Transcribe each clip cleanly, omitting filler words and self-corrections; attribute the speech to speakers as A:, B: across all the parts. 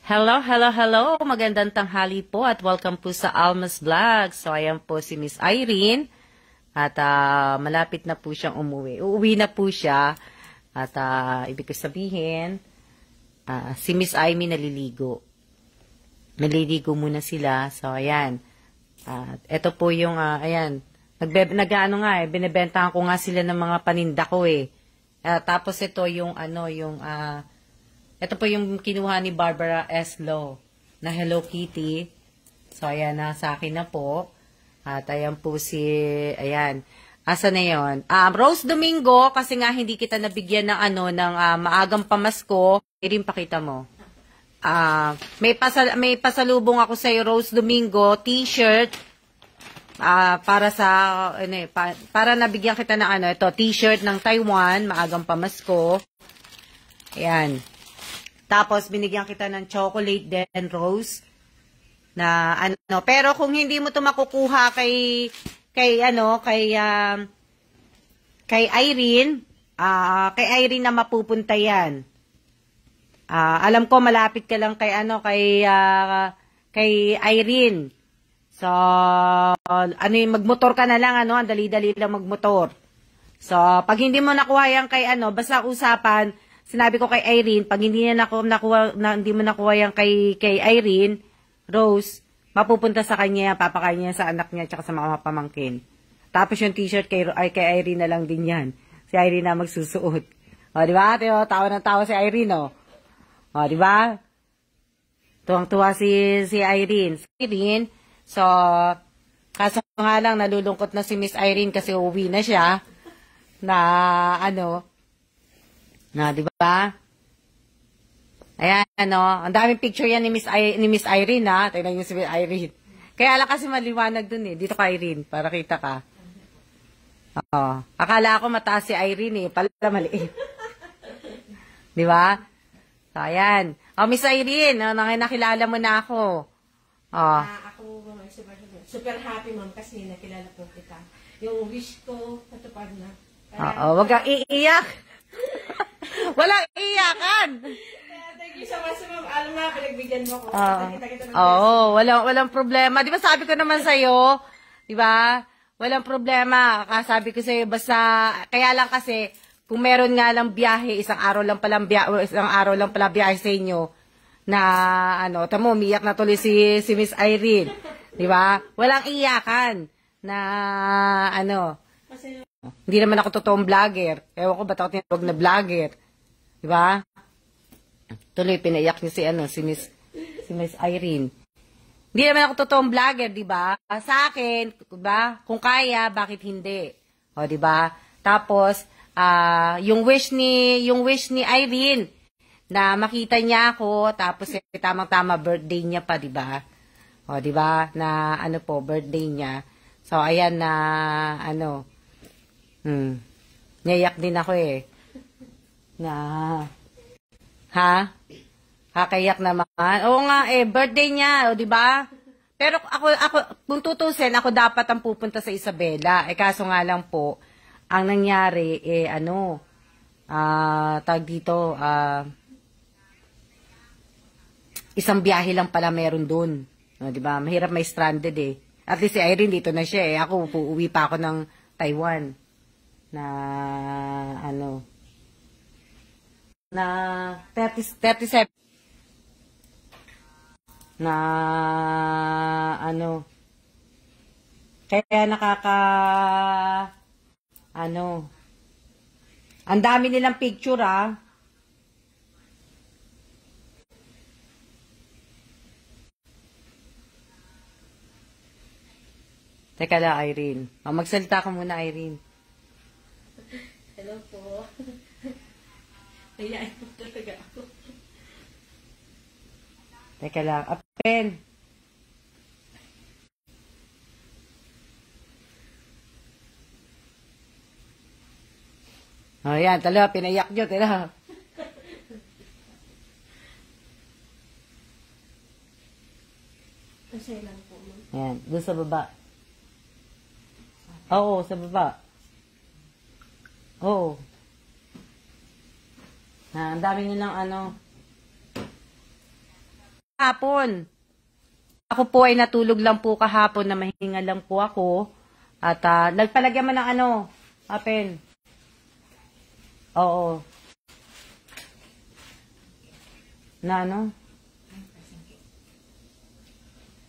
A: Hello, hello, hello. Magandang tanghali po at welcome po sa Alma's Vlog. So, ayan po si Miss Irene at malapit na po siyang umuwi. Uuwi na po siya at ibig ko sabihin, si Miss Amy naliligo. Naliligo muna sila. So, ayan. At ito po yung, ayan, binibentahan ko nga sila ng mga paninda ko eh. Tapos ito yung, ito po yung kinuha ni Barbara S. Lowe na Hello Kitty. So, ayan na sa akin na po. At ayan po ayan. Asa na yun? Rose Domingo, kasi nga hindi kita nabigyan ng maagang pamasko. Irin pakita mo. May pasalubong ako sa Rose Domingo, t-shirt. Para para nabigyan kita ng ito, t-shirt ng Taiwan, maagang pamasko. Ayan. Tapos, binigyan kita ng chocolate din, Rose. Pero kung hindi mo ito makukuha kay Irene, kay Irene na mapupunta yan. Alam ko, malapit ka lang kay Irene. So, magmotor ka na lang, ang dali-dali lang magmotor. So, pag hindi mo nakuha yan kay basta usapan, sinabi ko kay Irene, pag hindi mo nakuha yan kay Irene, Rose, mapupunta sa kanya, papakain niya sa anak niya, tsaka sa mga pamangkin. Tapos yung t-shirt kay Irene na lang din yan. Si Irene na magsusuot. O, di ba? Tawa ng tawa si Irene, o. O, di ba? Tuwang-tuwa si Irene. So, kaso nga lang, nalulungkot na si Miss Irene kasi uuwi na siya. Di ba? Ayan, ang daming picture yan ni Miss Irene, ha? Tignan niyo si Miss Irene. Kaya lang kasi maliwanag dun, eh. Dito ka, Irene, para kita ka. Oo. Akala ko mataas si Irene, eh. Pala maliit. Di ba? So, ayan. Miss Irene, nakilala mo na ako.
B: Ako, super happy, ma'am, kasi nakilala po kita. Yung wish ko, natupad na.
A: Wag kang iiyak. Walang iyakan.
B: Thank you so much, ma'am. Alam nga, pinagbigyan mo ko.
A: Walang problema. Di ba sabi ko naman sa'yo, di ba? Walang problema. Sabi ko sa'yo, basta, kaya lang kasi, kung meron nga lang biyahe, isang araw lang pala biyahe sa inyo, tamo, umiyak na tuloy si Miss Irene. Di ba? Walang iyakan na, hindi naman ako totoong vlogger. Ewan ko, ba't ako tinawag na vlogger? Diba? Tuloy, pinaiyak niya si Miss Irene. Hindi naman ako totoong vlogger, diba? Sa akin, diba? Kung kaya, bakit hindi? O, diba? Tapos, yung wish ni Irene, na makita niya ako, tapos tamang-tama birthday niya pa, diba? O, diba? Na, birthday niya. So, ayan na, Nayak din ako eh. Kakayak naman. Oo nga eh, birthday niya, o di ba? Pero ako kung tutusin, ako dapat ang pupunta sa Isabela. Kaso nga lang po, ang nangyari tag dito, isang biyahe lang pala meron dun. O, di ba? Mahirap may stranded eh. At least si Irene dito na siya eh. Ako, uuwi pa ako ng Taiwan. Na 37 kaya ang dami nilang picture Teka lang, Irene. Magsalita ka muna, Irene.
B: Hello po. Nahiyain po talaga ako.
A: Teka lang. Apen. Yan. Talaga, pinayak nyo. Tala.
B: Masaya lang po, ma'am.
A: Yan. Doon sa baba. Oo, sa baba. Oo. Ang dami nilang kahapon. Ako po ay natulog lang po kahapon na mahinga lang po ako. At nagpalagyan mo ng ano, Apen. Oo. Na ano?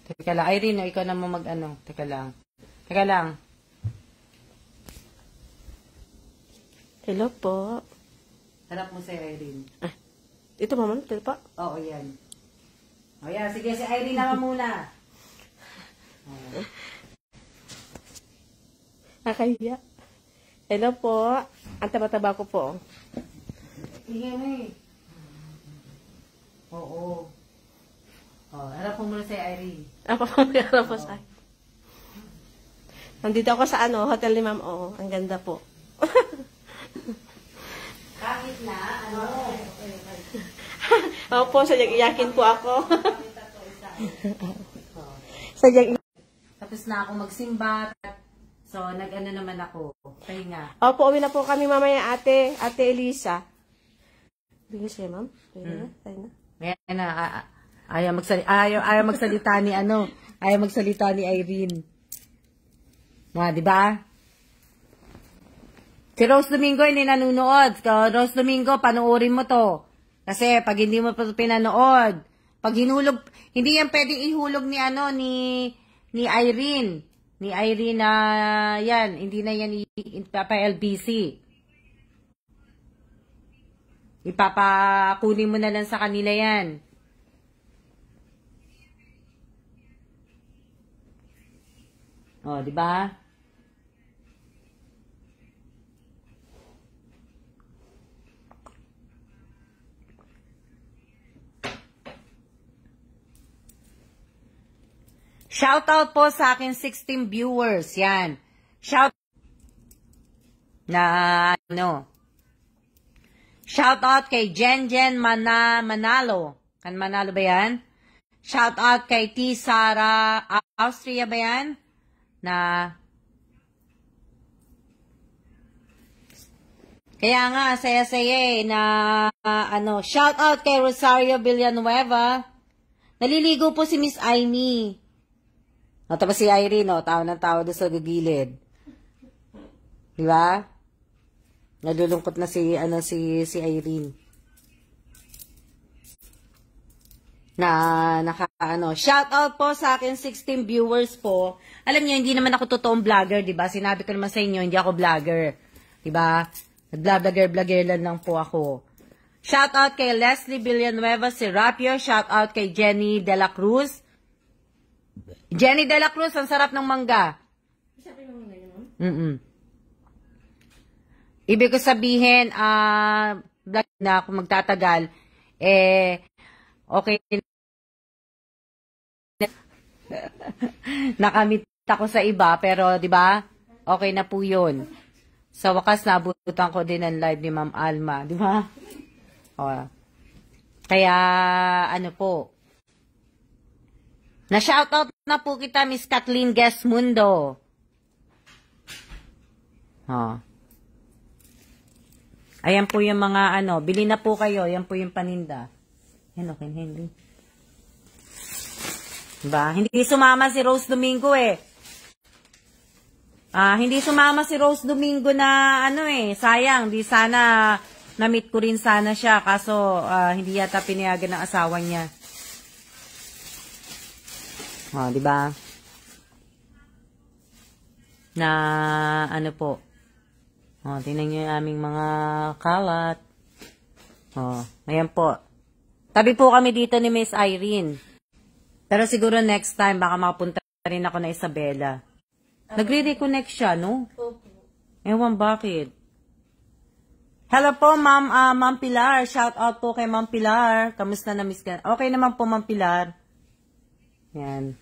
A: Teka lang. Irene, ikaw naman mag-ano. Teka lang. Teka lang.
B: Hello po.
A: Harap mo si Irene.
B: Ito mama, ito pa.
A: Oo, yan. O yan, sige, si Irene naman muna.
B: Nakaya. Hello po. Ang taba-taba ko po.
A: Sige mo eh. Oo. Harap mo muna si Irene.
B: Ako po, meron po sa akin. Nandito ako sa hotel ni ma'am. Oo, ang ganda po.
A: Kahit na, ano?
B: Opo, sadyang-iyakin po ako. Sadyang
A: Tapos na ako magsimba. So, nag-ano naman ako. Pahinga.
B: Opo, uwi na po kami mamaya, ate. Ate Elisa. Bigyan siya, ma'am. Tayo na.
A: Ayan na. Ayaw magsalita ni ano. Ayaw magsalita ni Irene. Di ba? Si Rose Domingo hindi nanonood. Rose Domingo, panoorin mo to. Kasi pag hindi mo pa pinanood, pag hinulog, hindi yan pwedeng ihulog ni ano, ni Irene. Ni Irene na yan. Hindi na yan ipapa-LBC. Ipapakunin mo na lang sa kanila yan. Di ba? Shoutout po sa akin 16 viewers. Yan. Shout na ano. Shoutout kay Jen Manalo. Kan Manalo ba yan? Shoutout kay T. Sara. Austria ba yan? Na kaya nga, saya-saya na ano. Shoutout kay Rosario Villanueva. Naliligo po si Miss Aimee. Tapos si Irene, tawa ng tawa doon sa gilid. Di ba? Nalulungkot na si Irene. Shout out po sa akin 16 viewers po. Alam niyo, hindi naman ako totoong vlogger, di ba? Sinabi ko naman sa inyo, hindi ako vlogger. Di ba? Vlogger lang po ako. Shout out kay Leslie Villanueva Serapio. Shout out kay Jenny De La Cruz. Jenny De La Cruz, ang sarap ng mangga.
B: Sabi mo muna yun,
A: Ibig ko sabihin, vlog na ako magtatagal, okay. Nakamit ako sa iba, pero, di ba? Okay na po yun. Sa wakas, nabutan ko din ang live ni Ma'am Alma, di ba? Kaya, ano po, na-shoutout na po kita, Miss Kathleen Gesmundo. Ayan po yung mga bili na po kayo. Ayan po yung paninda. Yan, okay, Henry. Diba? Hindi sumama si Rose Domingo hindi sumama si Rose Domingo na sayang. Di sana, na-meet ko rin sana siya. Kaso, hindi yata pinayagan ng asawa niya. Di ba? Na po. Tingnan niyo yung aming mga kalat. Ayan po. Tabi po kami dito ni Miss Irene. Pero siguro next time baka makapunta rin ako na Isabela. Nagre-reconnect siya, no?
B: Opo.
A: Ewan bakit. Hello po, Ma'am Pilar. Shout out po kay Ma'am Pilar. Kamusta na, Miss? Okay naman po, Ma'am Pilar. Yan.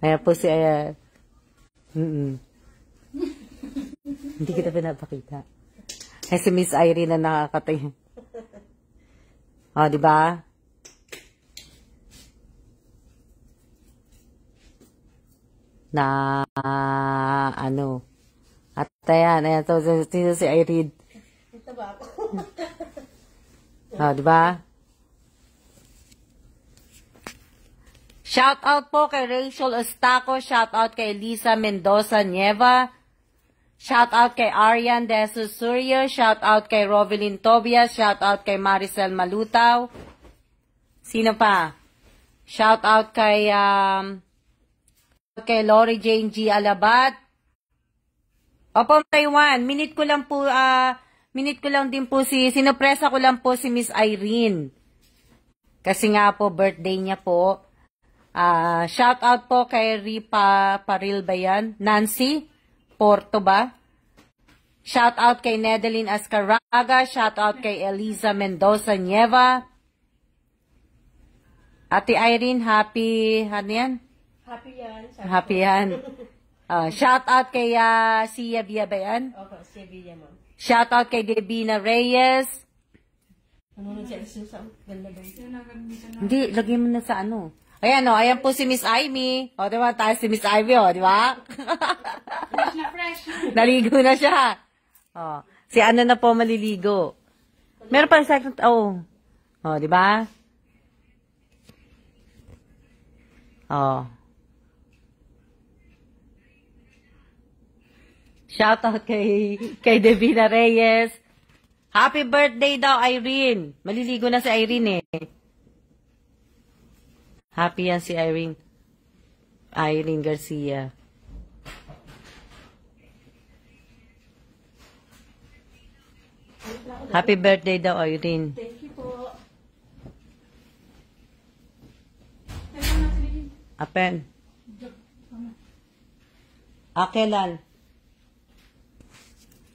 A: Ayan po si Hindi kita pinapakita. Ay, si Miss Irene na nakakatingin. Di ba? Na, At ayan, to si Irene.
B: Ito ba ako?
A: Di ba? Shout out po kay Rachel Estaco. Shout out kay Lisa Mendoza Nieva. Shout out kay Arian De Susurio. Shout out kay Rovelyn Tobias. Shout out kay Maricel Malutaw. Sino pa? Shout out kay Lori Jane G. Alabat. Opo, Taiwan. Minute ko lang din po sinopresa ko lang po si Miss Irene. Kasi nga po, birthday niya po. Shout out po kay Ripa Paril ba yan? Nancy Porto ba? Shout out kay Nedeline Ascaraga. Shout out kay Eliza Mendoza Nieva. Ate Irene, happy, ano yan?
B: Happy yan.
A: Happy yan. Shout out kay Sia Bia ba yan?
B: Okay, Sia Bia, ma'am.
A: Shout out kay Debina Reyes.
B: Nanonood siya sa ganda ba yun?
A: Hindi, lagyan mo na sa ano. Ayan o, ayan po si Miss Amy. O, diba, tayo si Miss Ivy o, diba?
B: Fresh na fresh.
A: Naligo na siya. O, si ano na po maliligo. Meron pa second, oh. O, diba? O. Shout out kay Devina Reyes. Happy birthday daw, Irene. Maliligo na si Irene eh. Happy yan si Irene. Irene Garcia. Happy birthday daw, Irene.
B: Thank you po.
A: Apen. Kailan?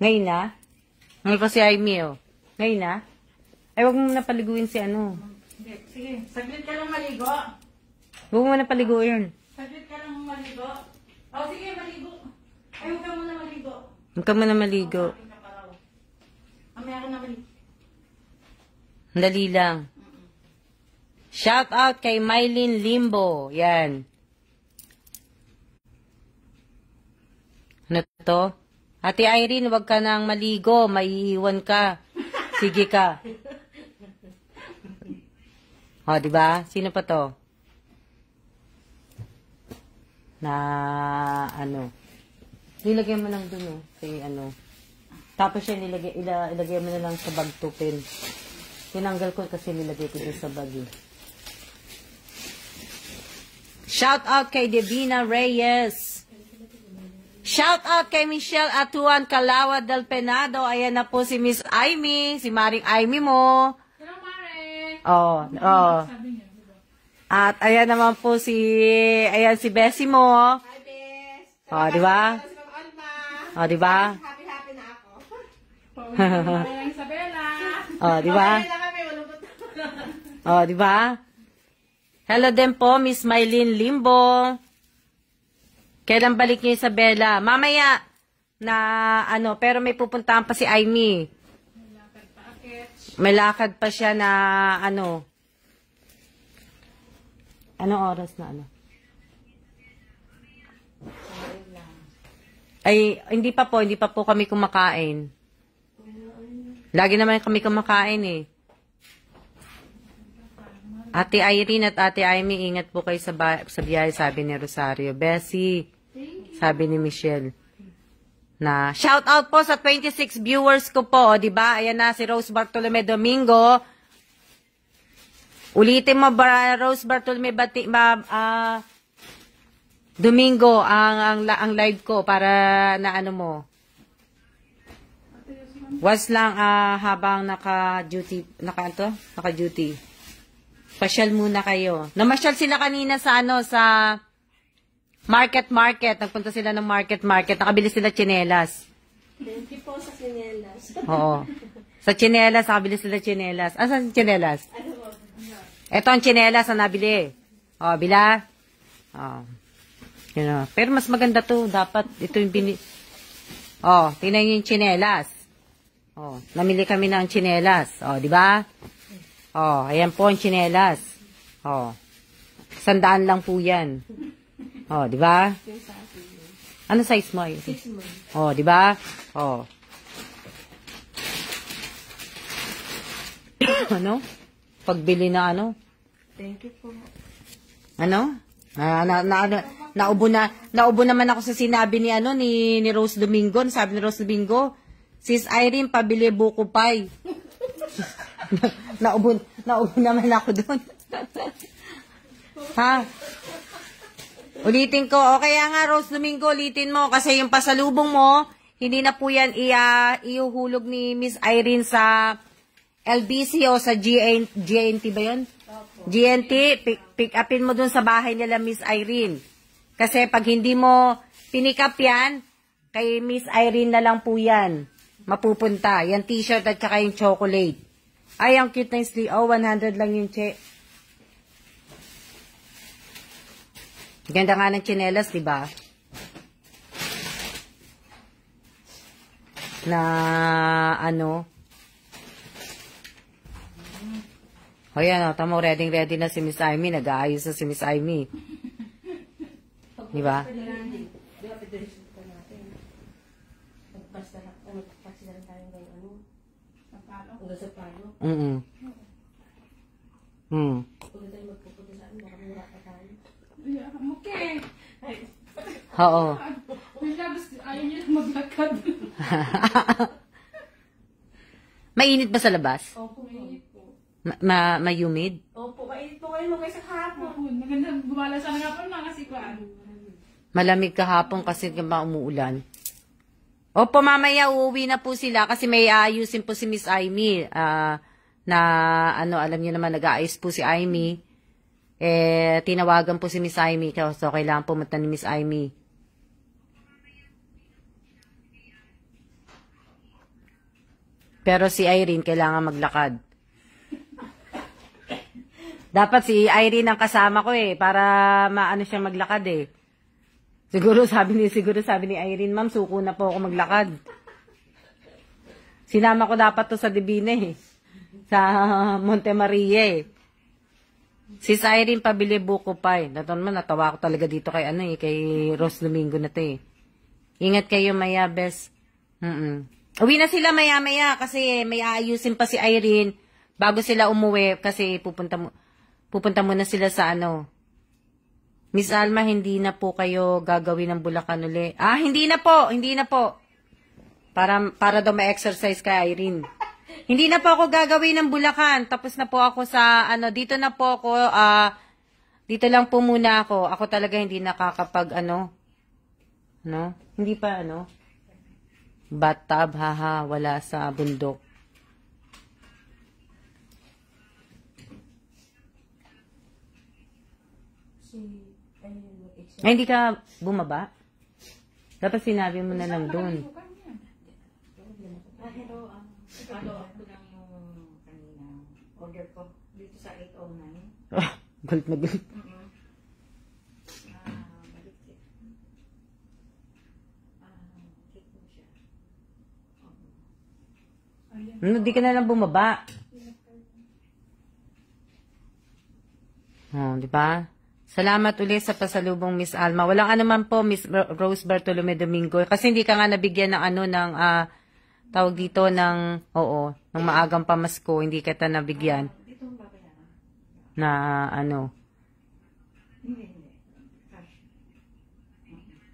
A: Ngayon na? Ngayon pa si Amy, oh. Ngayon na? Ay, wag mo na paliguin si ano.
B: Sige, saglit ka lang maligo.
A: Huwag mo na paliguin.
B: Saglit ka lang maligo. Oh, sige, maligo. Ay, huwag ka muna maligo.
A: Huwag ka muna maligo.
B: Mamaya ako na maligo.
A: Dali lang. Shout out kay Mylene Limbo. Yan. Ano to? Ate Irene, wag ka nang maligo. Maiiwan ka. Sige ka. O, diba? Sino pa to? Na, ano. Nilagay mo lang dun, Say, ano. Tapos siya ilagay mo na lang sa bag tupin. Tinanggal ko kasi nilagay ko dun sa bag, Shout out kay Devina Reyes. Shout out kay Michelle Atuan Calawad del Penado. Ayan na po si Miss Amy. Si Maring Amy mo.
B: Hello, Mare.
A: Oh. At ayan naman po si Bessie mo.
B: Hi, Bes.
A: Oh, di ba?
B: Si Ma'am Alma.
A: Oh, di ba?
B: Happy na ako.
C: Isabela.
A: Oh, di ba?
B: Okay na kami, malungkot.
A: Oh, di ba? Hello din po, Miss Mylene Limbo. Kailan balik niyo, Isabela? Mamaya na ano, pero may pupuntahan pa si Amy. May lakad pa siya na ano. Anong oras na ano? Ay, hindi pa po kami kumakain. Lagi naman kami kumakain eh. Ate Irene at Ate Amy, ingat po kayo sa biyahe, sabi ni Rosario. Bessie, sabi ni Michelle. Na, shout out po sa 26 viewers ko po, di ba? Ayan na si Rose Bartolome Domingo. Ulitin mo ba, Rose Bartolome Domingo ang live ko para na ano mo. Was lang habang naka-duty. Pasyal muna kayo. Namasyal sila kanina sa market. Nagpunta sila ng market. Nakabili sila tsinelas.
B: Thank you po sa sinelas.
A: Oo. Sa tsinelas, nakabili sila tsinelas. Saan tsinelas? Ito ang tsinelas na nabili. O, bila? O. You know. Pero mas maganda to. Dapat ito yung O, tingnan yung tsinelas. O, namili kami ng tsinelas. O, di ba? Oh, ayan po ang tsinelas. Oh. 100 lang po 'yan. Oh, di ba? Ano size mo?
B: 6 months.
A: Oh, di ba? Oh. Ano? Pagbili na ano?
B: Thank you po.
A: Ano? Naubo naman ako sa sinabi ni ni Rose Domingo. Sabi ni Rose Domingo, Sis Irene, pabili buko pie. naubo naman ako doon. Ha? Ulitin ko. O kaya nga, Rose Domingo, ulitin mo. Kasi yung pasalubong mo, hindi na po yan iuhulog ni Miss Irene sa LBC o sa GNT ba yun? GNT, pick upin mo dun sa bahay nila Miss Irene. Kasi pag hindi mo pinick up yan, kay Miss Irene na lang po yan. Mapupunta. Yan t-shirt at saka yung chocolate. Ay, ang cute na yung sleeve. Oh, 100 lang yung Ganda nga ng tsinelas, diba? Na, O yan, tamo, ready na si Miss Amy. Nag-aayos na si Miss Amy. Diba?
C: Okay.
A: Oo.
C: Ayaw niya lang maglakad.
A: Mainit ba sa labas?
C: Opo, mainit po.
A: Mayumid?
B: Opo, kainit po kayo kaysa kahapon.
C: Maganda, gumala sana nga po mga sikwaan.
A: Malamig kahapon kasi umuulan. Opo, mamaya uuwi na po sila kasi may ayusin po si Miss Amy. Alam niyo naman, nag-aayos po si Amy. Tinawagan po si Miss Amy. So, kailangan pumunta ni Miss Amy. Pero si Irene, kailangan maglakad. Dapat si Irene ang kasama ko para maano siya maglakad Siguro sabi ni Irene, Ma'am, suko na po ako maglakad. Sinama ko dapat to sa Divine sa Monte Maria Si Irene, pabili buko pie. Natawa ko talaga dito kay kay Rose Domingo na to Ingat kayo, Maya, bes. Uwi na sila maya-maya kasi may aayusin pa si Irene bago sila umuwi kasi pupunta muna sila sa Miss Alma, hindi na po kayo gagawin ng Bulacan uli. Hindi na po. Para daw ma-exercise kay Irene. Hindi na po ako gagawin ng Bulacan. Tapos na po ako sa, dito na po ako, dito lang po muna ako. Ako talaga hindi nakakapag, hindi pa, bathtub, wala sa bundok. Ay, hindi ka bumaba? Dapat sinabi mo na lang doon.
B: Hello, ako lang yung kanina order ko dito sa 809.
A: Galit na galit. Di ka na lang bumaba. Di ba? Salamat ulit sa pasalubong, Miss Alma. Walang anuman po, Miss Rose Bartolome Domingo. Kasi hindi ka nga nabigyan ng tawag dito ng maagang pamasko. Hindi ka ta nabigyan. Na
B: Hindi. Cash.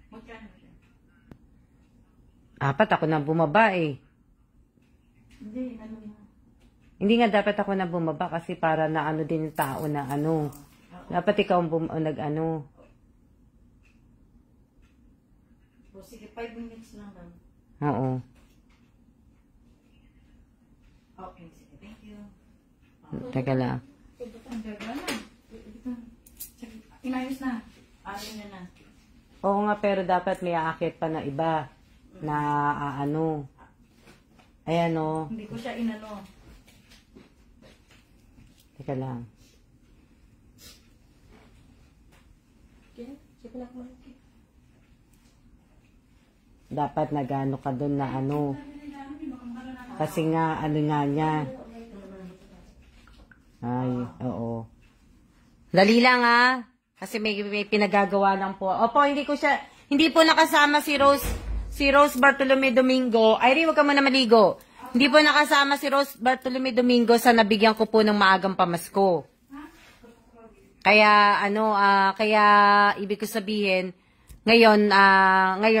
B: Magkano siya?
A: Apat ako na bumaba Hindi nga dapat ako na bumaba kasi para na din yung tao na Dapat ikaw nag-.
B: Sige, 5 minutes lang lang.
A: Oo.
B: Okay, sige. Thank you.
A: Teka lang.
C: Inayos na.
B: Ayun na.
A: Oo nga, pero dapat may aakit pa na iba na Ayan
B: Hindi ko siya inano.
A: Teka lang. Dapat nagano ka doon na Kasi nga, nga niya. Ay, oo. Dali lang Kasi may pinagagawa lang po. Opo, hindi po nakasama si Rose Bartolome Domingo. Irene, huwag ka muna maligo. Hindi po nakasama si Rose Bartolome Domingo sa nabigyan ko po ng maagang pamasko. Kaya kaya ibig ko sabihin, ngayon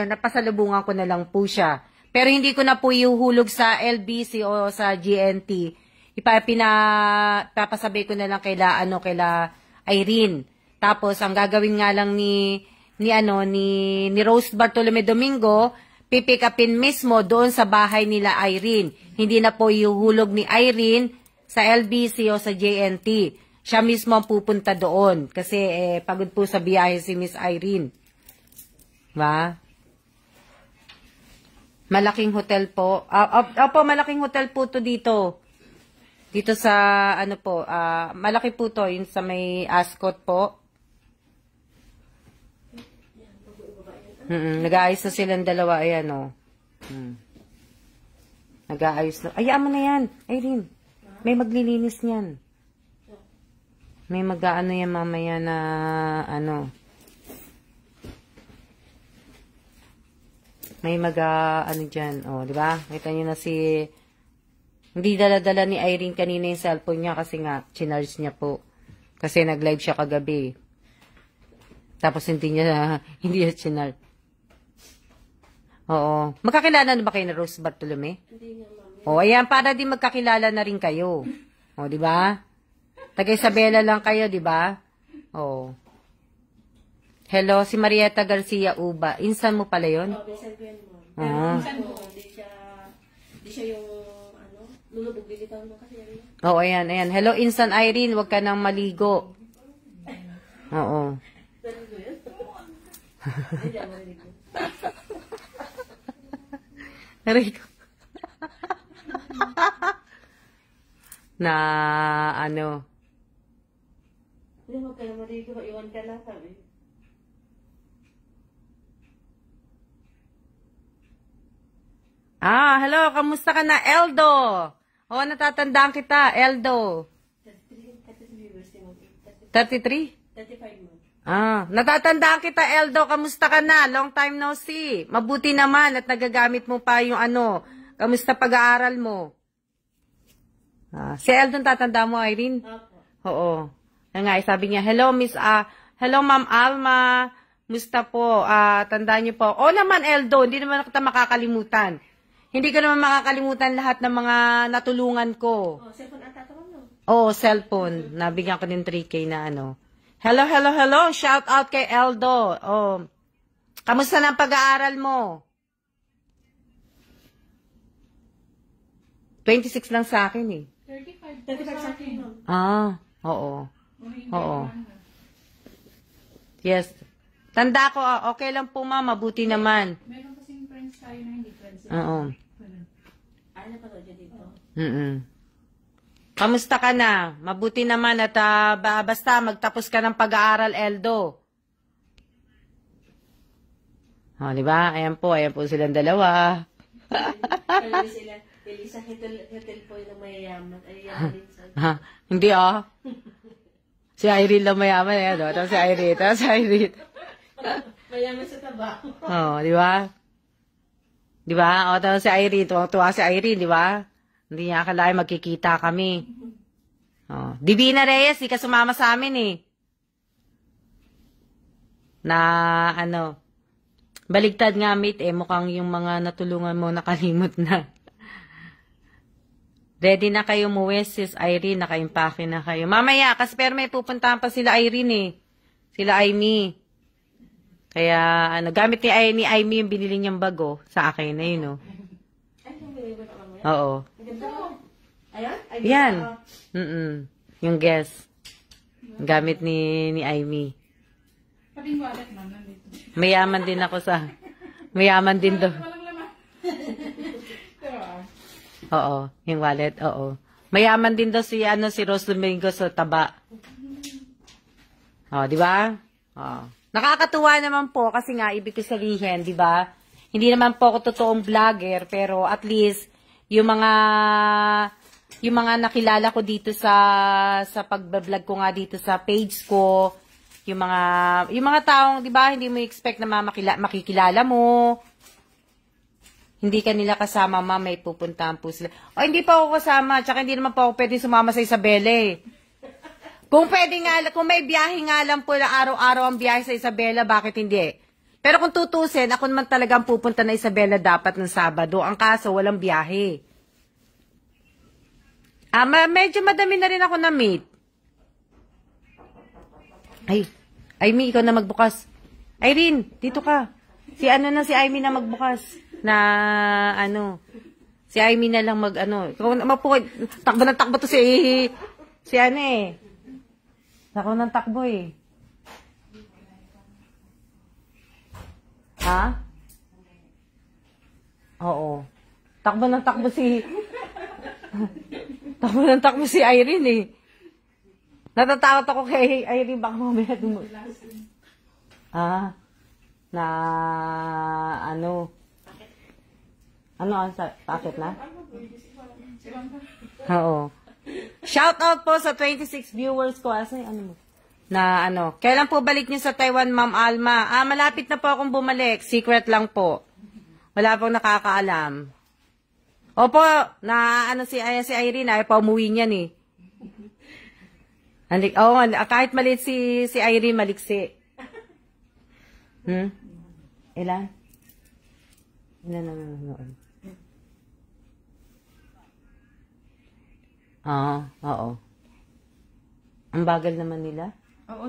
A: napasalubungan ko na lang po siya. Pero hindi ko na po ihuhulog sa LBC o sa GNT. Papasabay ko na lang kaila Irene. Tapos ang gagawin nga lang ni Rose Bartolome Domingo, pipick upin mismo doon sa bahay nila Irene. Hindi na po ihuhulog ni Irene sa LBC o sa JNT. Siya mismo ang pupunta doon. Kasi pagod po sa biyahe si Miss Irene. Ba? Malaking hotel po. Opo, malaking hotel po to dito. Dito sa, malaki po to. Yun sa may Ascot po. Nag-aayos na silang dalawa. Ayan, o. Nag-aayos na. Ayaan mo na yan, Irene. May maglilinis niyan. May mag-aano yan mamaya na may dyan. O, di ba? Kita nyo na si... Hindi dala-dala ni Irene kanina yung cellphone niya kasi nga, chinarge niya po. Kasi nag-live siya kagabi. Tapos hindi niya chinarge. Oo. Magkakilala na ba kayo na Rose Bartolome?
B: Hindi nga, ma'am.
A: O, ayan, para din magkakilala na rin kayo. O, di ba? Taga Isabela lang kayo, di ba? O. Hello, si Marieta Garcia Uba. Insan mo pala yun?
B: Oo, minsan ko yan, ma'am. Pero hindi siya yung, lulubog bilitaw mo kasi yan.
A: Oo, ayan. Hello, Insan Irene, huwag ka nang maligo. Oo.
B: Hindi ako marinig.
A: Narinig ko. Na,
B: Hindi mo ka na marinig. Iwan ka lang, sabi.
A: hello, kamusta ka na, Eldo? Oo, natatandaan kita, Eldo. 33?
B: 35 mo.
A: Natatandaan kita, Eldo. Kamusta ka na? Long time no see. Mabuti naman at nagagamit mo pa yung kamusta pag-aaral mo? Si Eldo, tatanda mo, Irene?
B: Opo.
A: Oo. Yan nga, sabi niya, hello, hello, Ma'am Alma. Musta po? Tandaan niyo po. Oo naman, Eldo. Hindi naman kita makakalimutan. Hindi ko naman makakalimutan lahat ng mga natulungan ko.
B: Cellphone ang tatawag mo?
A: Oo, cellphone. Nabigyan ko din 3K na Hello, hello, hello. Shout out kay Eldo. Oh. Kamusta na ang pag-aaral mo? 26 lang sa akin eh.
C: 35
B: sa akin, ma'am.
A: Oo. Oo. Yes. Tanda ko, okay lang po ma'am, mabuti naman.
C: Meron kasing friends tayo na hindi friends.
A: Oo.
B: Napanood niya dito.
A: Kamusta ka na? Mabuti naman at basta magtapos ka ng pag-aaral, Eldo. Di ba? Ayan po silang dalawa.
B: Kaya sila, Elisa, hotel po yung mayayaman. Ay, yaman din sa...
A: Hindi Si Irene lang mayaman eh, Tapos si Irene.
B: Mayaman sa taba.
A: Di ba? Di ba? Tapos si Irene, tuwa si Irene, di ba? Hindi niya akalain magkikita kami. Divina Reyes, di ka sumama sa amin eh. Na baligtad nga mate mukhang yung mga natulungan mo nakalimot na. Ready na kayo umuwi, sis Irene, nakaimpake na kayo. Mamaya, kasi pero may pupuntahan pa sila Irene eh. Sila Aimee. Kaya, gamit ni Aimee yung binili niyang bago sa akin na yun,
B: Ay, yung binili ko na kamo yan?
A: Oo.
B: Ayan?
A: Yan. Yung guess. Gamit ni Aimee.
C: Pati yung wallet, ma'am, nandito.
A: Mayaman din ako mayaman din do.
C: Walang laman. Diba?
A: Oo, yung wallet, oo. Mayaman din daw si Rose Domingo sa taba. Di ba? Nakakatuwa naman po kasi nga ibig ko sabihin, di ba? Hindi naman po ako totoong vlogger, pero at least yung mga nakilala ko dito sa pagbablog ko nga dito sa page ko, yung mga taong, di ba, hindi mo expect na makikilala mo. Hindi ka nila kasama, ma'am, may pupuntahan po sila. Hindi pa ako kasama, tsaka hindi naman po ako pwede sumama sa Isabela eh. Kung pwede nga, kung may biyahe nga lang po na araw-araw ang biyahe sa Isabela, bakit hindi? Pero kung tutusin, ako naman talagang pupunta na Isabela dapat ng Sabado. Ang kaso, walang biyahe. Medyo madami na rin ako na-meet. Ay, Mi, ikaw na magbukas. Irene, dito ka. Si Amy na magbukas. Si Amy na lang Ikaw na, takbo ng takbo to si Takbo ng takbo eh. Ha? Oo. Takbo ng takbo si Irene eh. Natatakot ako kay Irene, baka mamaya Bakit na? Oo. Shout out po sa 26 viewers ko. Kailan po balik niyo sa Taiwan, Ma'am Alma? Malapit na po akong bumalik. Secret lang po. Wala pong nakakaalam. Opo, si Irene, ay pa umuwi niyan eh. Kahit maliit si Irene, maliksi. Ilan ang nanonood? Oo. Ang bagal naman nila.
C: Oo.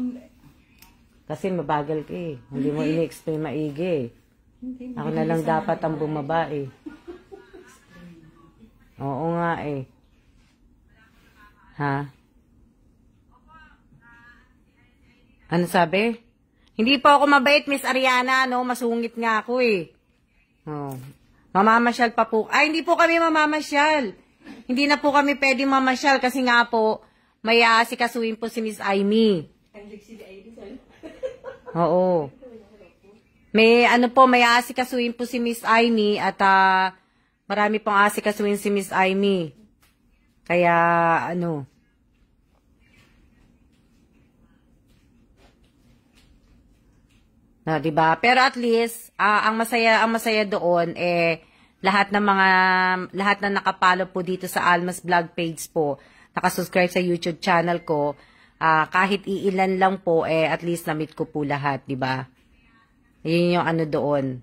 A: Kasi mabagal ka eh. Hindi mo ini-explain maigi eh. Ako na lang dapat ang bumaba eh. Oo nga eh. Ha? Ano sabi? Hindi po ako mabait, Miss Ariana, no? Masungit nga ako eh. Mamamasyal pa po. Hindi po kami mamamasyal. Hindi na po kami pwedeng mamasyal kasi nga po, may aasikasuhin po si Miss Amy. Oo. May aasikasuhin po si Miss Amy at marami pong aasikasuhin si Miss Amy. Kaya, diba? Pero at least, ang masaya doon lahat na nakapalo po dito sa Alma's Vlog page po, nakasubscribe sa YouTube channel ko, kahit iilan lang po at least na-meet ko po lahat, diba? Yun yung doon.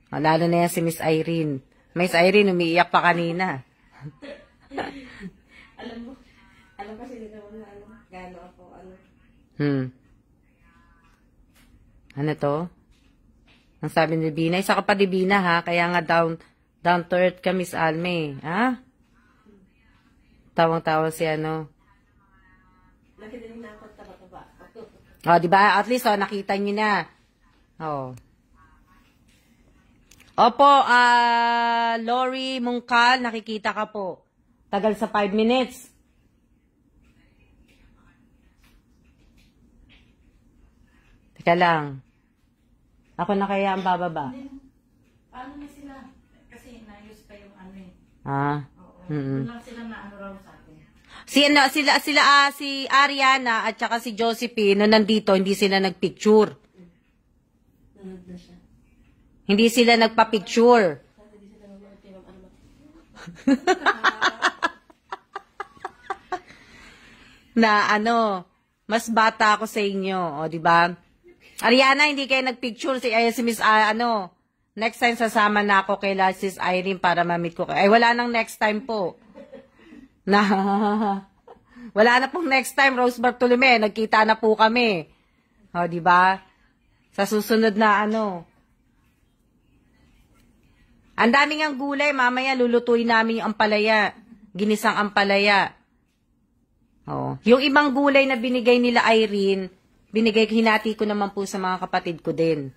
A: Lalo na yan si Miss Irene. Miss Irene, umiiyak pa kanina.
B: alam kasi nila gano ako,
A: Ano to? Ang sabi ni Bina, isa ka pa di Bina ha, kaya nga down to earth ka, Miss Alme. Ha? Tawang-tawa si
B: Nakita niyo na ako taba-taba.
A: Diba? At least, nakita niyo na. Opo, Lori Mungkal, nakikita ka po. Tagal sa 5 minutes. Teka lang. Ako na kaya ang bababa.
C: Paano na sila? Kasi naayos pa yung
A: Oo.
C: Lang sila na raw sa atin.
A: Si Ariana at saka si Josephine, no nandito, hindi sila nagpicture. Hindi sila nagpa-picture. Mas bata ako sa inyo, di ba? Ariana, hindi kayo nagpicture si Miss next time sasama na ako kay Sis Irene para ma-meet ko. Wala nang next time po. Wala na pong next time, Rose Bartolome. Nagkita na po kami. Di ba? Sa susunod na Ang daming ang gulay, mamaya lulutuin namin yung ampalaya. Ginisang ampalaya. Yung ibang gulay na binigay nila Irene, hinati ko naman po sa mga kapatid ko din.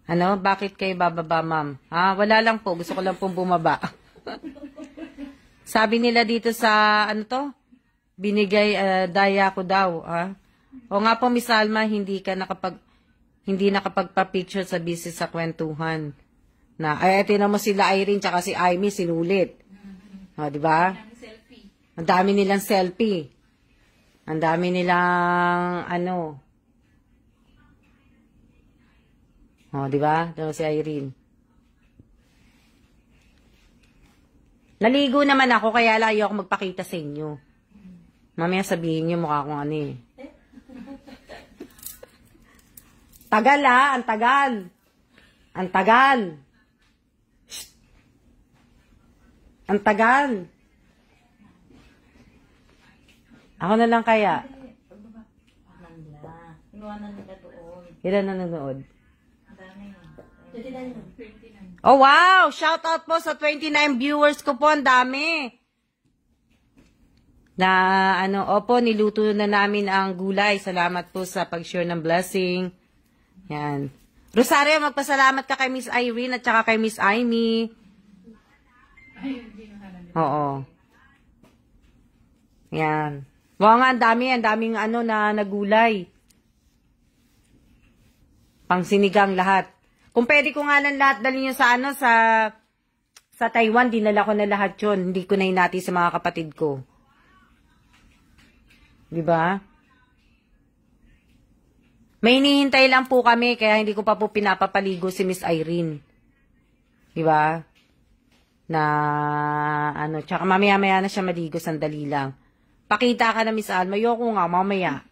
A: Bakit kayo bababa, ma'am? Wala lang po. Gusto ko lang pong bumaba. Sabi nila dito sa, binigay, daya ko daw. O nga po, Miss Alma, hindi nakapagpa-picture sa business sa kwentuhan. Tinan mo sila Irene tsaka si Amy, sinulit. Di ba? Ang dami nilang selfie. Ang dami nilang, di ba? Ito si Irene. Naligo naman ako, kaya lang ayoko magpakita sa inyo. Mamaya sabihin niyo mukha akong ano eh. Tagal ah, ang tagal. Ang tagal. Shh. Ang tagal. Ako na lang kaya.
C: Inuwanan nila doon.
A: Ilan na nanonood?
C: Ang dami.
B: 29.
A: Oh wow! Shout out po sa 29 viewers ko po. Ang dami. Na ano, opo, niluto na namin ang gulay. Salamat po sa pag-share ng blessing. Yan. Rosario, magpasalamat ka kay Miss Irene at saka kay Miss Amy. Oo. Yan. Wow nga, ang daming ano na nagulay. Pang sinigang lahat. Kung pwede ko nga lang lahat dalhin nyo sa ano, sa Taiwan, dinala ko na lahat yun. Hindi ko na hinati sa mga kapatid ko. Diba? May hinihintay lang po kami, kaya hindi ko pa po pinapapaligo si Miss Irene. Diba? Na, ano, tsaka mamaya-maya na siya maligo, sandali lang. Pakita ka na, Miss Alma. Ayoko nga, mamaya.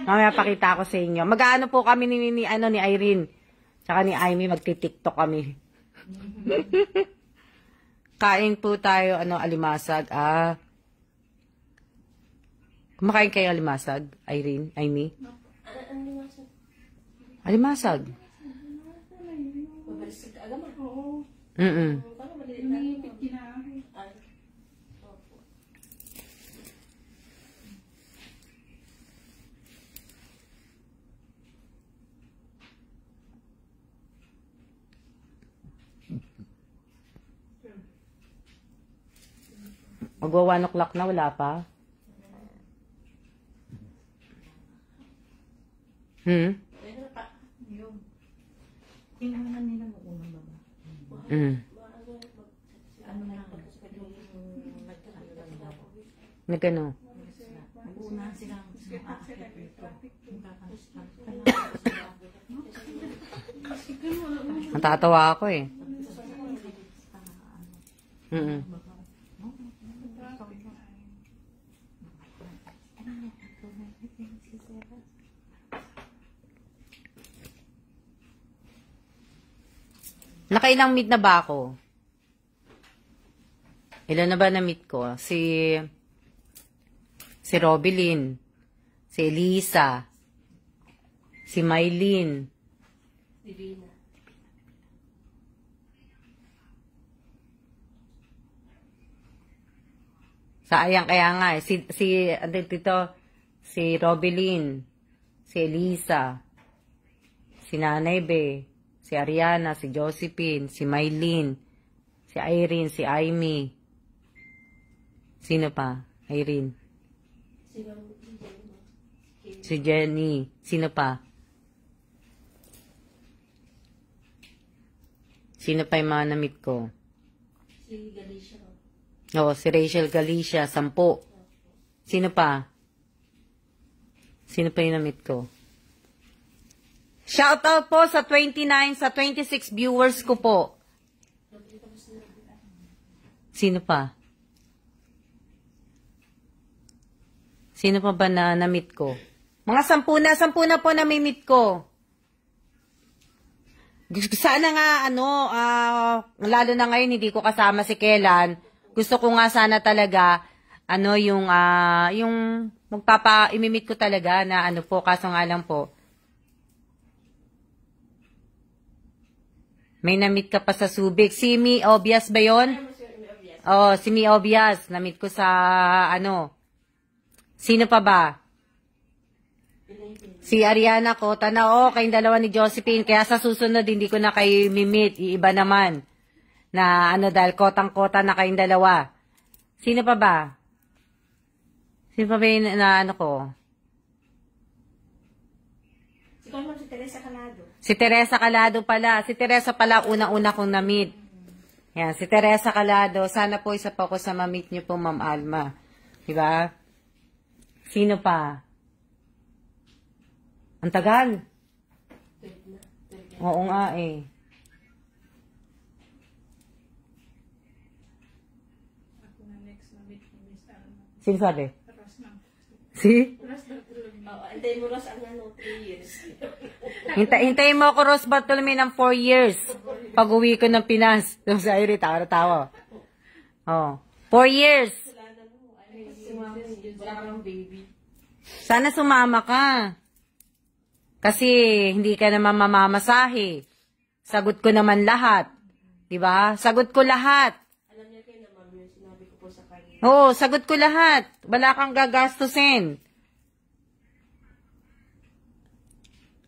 A: Mamaya pakita ko sa inyo. Mag-ano po kami ni Irene. Tsaka ni Amy, magti-tiktok kami. Kain po tayo, alimasag. Kumakain kayo alimasag, Irene, Amy? Alimasag. Magwa 1 o'clock na, wala pa?
C: Kinahanan nila mo unang baba. Ano na,
A: Nagano?
C: mag-uunahan silang aakyat dito.
A: Natatawa ako eh. Nakailang meet na ba ako? Ilan na ba na-meet ko? Si Robilyn, si Elisa, si Mylene,
B: Divina.
A: sayang kaya nga eh. Si Robilyn, si Elisa, si Nanay Be, si Ariana, si Josephine, si Mylene, si Irene, si Amy. Sino pa? Irene. Si Jenny. Sino pa? Sino pa yung mga na-meet ko?
B: Si Galicia.
A: Oo, si Rachel Galicia, 10. Sino pa? Sino pa yung na-meet ko? Shout out po sa 29, sa 26 viewers ko po. Sino pa? Sino pa ba na na-meet ko? Mga 10 na po na may meet ko. Sana nga, lalo na ngayon, hindi ko kasama si Kellan. Gusto ko nga sana talaga, yung imimit ko talaga na kaso nga lang po. May na-meet ka pa sa Subic. Si Mi Obias ba yun? Oo, si Mi Obias. Na-meet ko sa, Sino pa ba? Si Ariana Cota na, kayong dalawa ni Josephine. Kaya sa susunod, hindi ko na kayo mimit. Iiba naman. Na, dahil kotang-kota na kayong dalawa. Sino pa ba? Sino pa ba yung ko?
B: Si Teresa Calado.
A: Si Teresa Calado pala. Si Teresa pala, unang-una kong na-meet. Yan, si Teresa Calado. Sana po isa pa ako sa ma-meet niyo po, Ma'am Alma. Diba? Sino pa? Ang tagal. Oo nga eh.
C: Ako na next na meet ni Miss Alma.
A: Sino sabi? See?
B: Oo, anday mo Ros ang 3 years.
A: Hintayin mo ako, Rose Bartolome, ng 4 years. Pag uwi ko ng Pinas. Sa Iri, tawa. Oh. 4 years.
B: Wala ka ng baby.
A: Sana sumama ka. Kasi hindi ka naman mamamasahe. Sagot ko naman lahat. Diba? Sagot ko lahat.
B: Alam niya kayo naman yung sinabi ko po sa kanya.
A: Oo, sagot ko lahat. Wala kang gagastusin.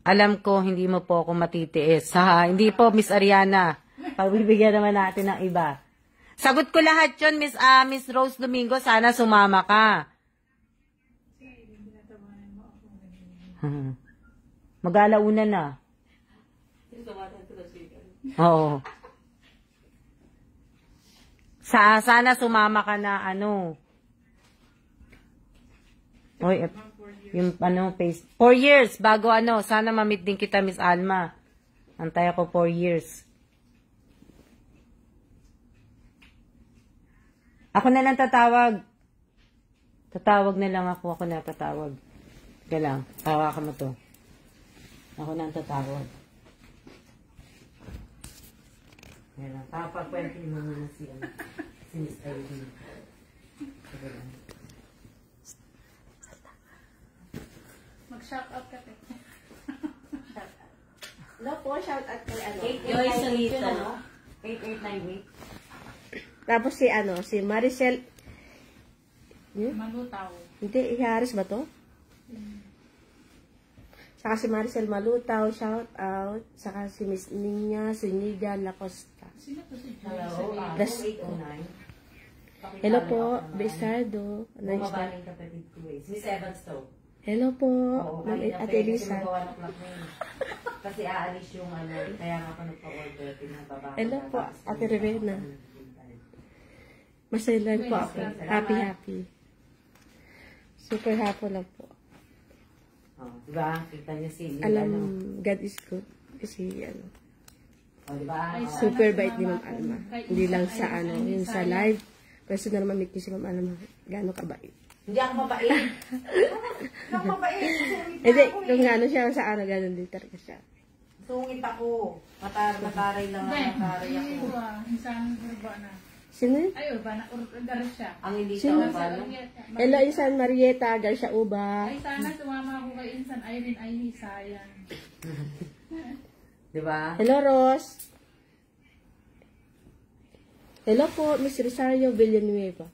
A: Alam ko, hindi mo po ako matitiis. Ha? Hindi po, Miss Ariana. Pagbibigyan naman natin ng iba. Sagot ko lahat yun, Miss Rose Domingo. Sana sumama ka. Mag-alauna na. Oo. Sana sumama ka na, Oy, yung face. 4 years bago sana ma-meet din kita, Miss Alma. Antay ako 4 years. Ako na lang tatawag. Tatawag na lang ako. Ako na tatawag. Teka lang. Tawa ka mo to. Ako na ang tatawag. Kaya lang. Papagpwente mo muna si Miss Irene. Teka lang.
C: Mag-shout out ka, te.
B: No po, shout out kay
A: Joyce Salita. 8898.
B: Tapos si Maricel.
C: Malutaw.
B: Hindi, Iharis ba to? Saka si Maricel Malutaw, shout out. Saka si Miss Ninya Siniga Lacosta.
C: Sino to si
A: Hello,
C: Joyce?
A: 0809.
B: Hello po, Besardo.
A: Bumabaling kapatid ko eh. Miss Evans to.
B: Hello po,
A: Oo,
B: Ma'am
A: kanina
B: Ate
A: pa eh, kasi
B: Elisa.
A: magawa ng clock na yun. Kasi aalis yung kaya nga ako nagpa-order, pinababa.
B: Hello po, Ate Rivena. Masaya lang po ako. Happy. Super happy lang po.
A: Oh, diba? Kita niyo si
B: Alam, God is good. Kasi
A: Oh, diba?
C: Ay,
A: Oh.
B: super bait ni Ma'am Alma. Hindi lang sa yung sa live. Personal naman meet niyo si Ma'am Alma. Gano'ng kabait.
A: Hindi ako mabait. Hindi ako mabait.
B: Hindi, kung gano'n siya sa gano'n din talaga siya.
A: Sungit ako. Mataray lang ako. Mataray ako.
C: Insan urbana.
B: Sino yun?
C: Ay, urbana. Urbana siya.
A: Ang hindi
B: Sino?
A: sa urbano.
B: Hello, Insan Marieta, Garcia Uba.
C: Ay, sana sumama ako kay Insan Irene. Ay, sayang.
A: Diba?
B: Hello, Ross. Hello po, Miss Rosario Villanueva.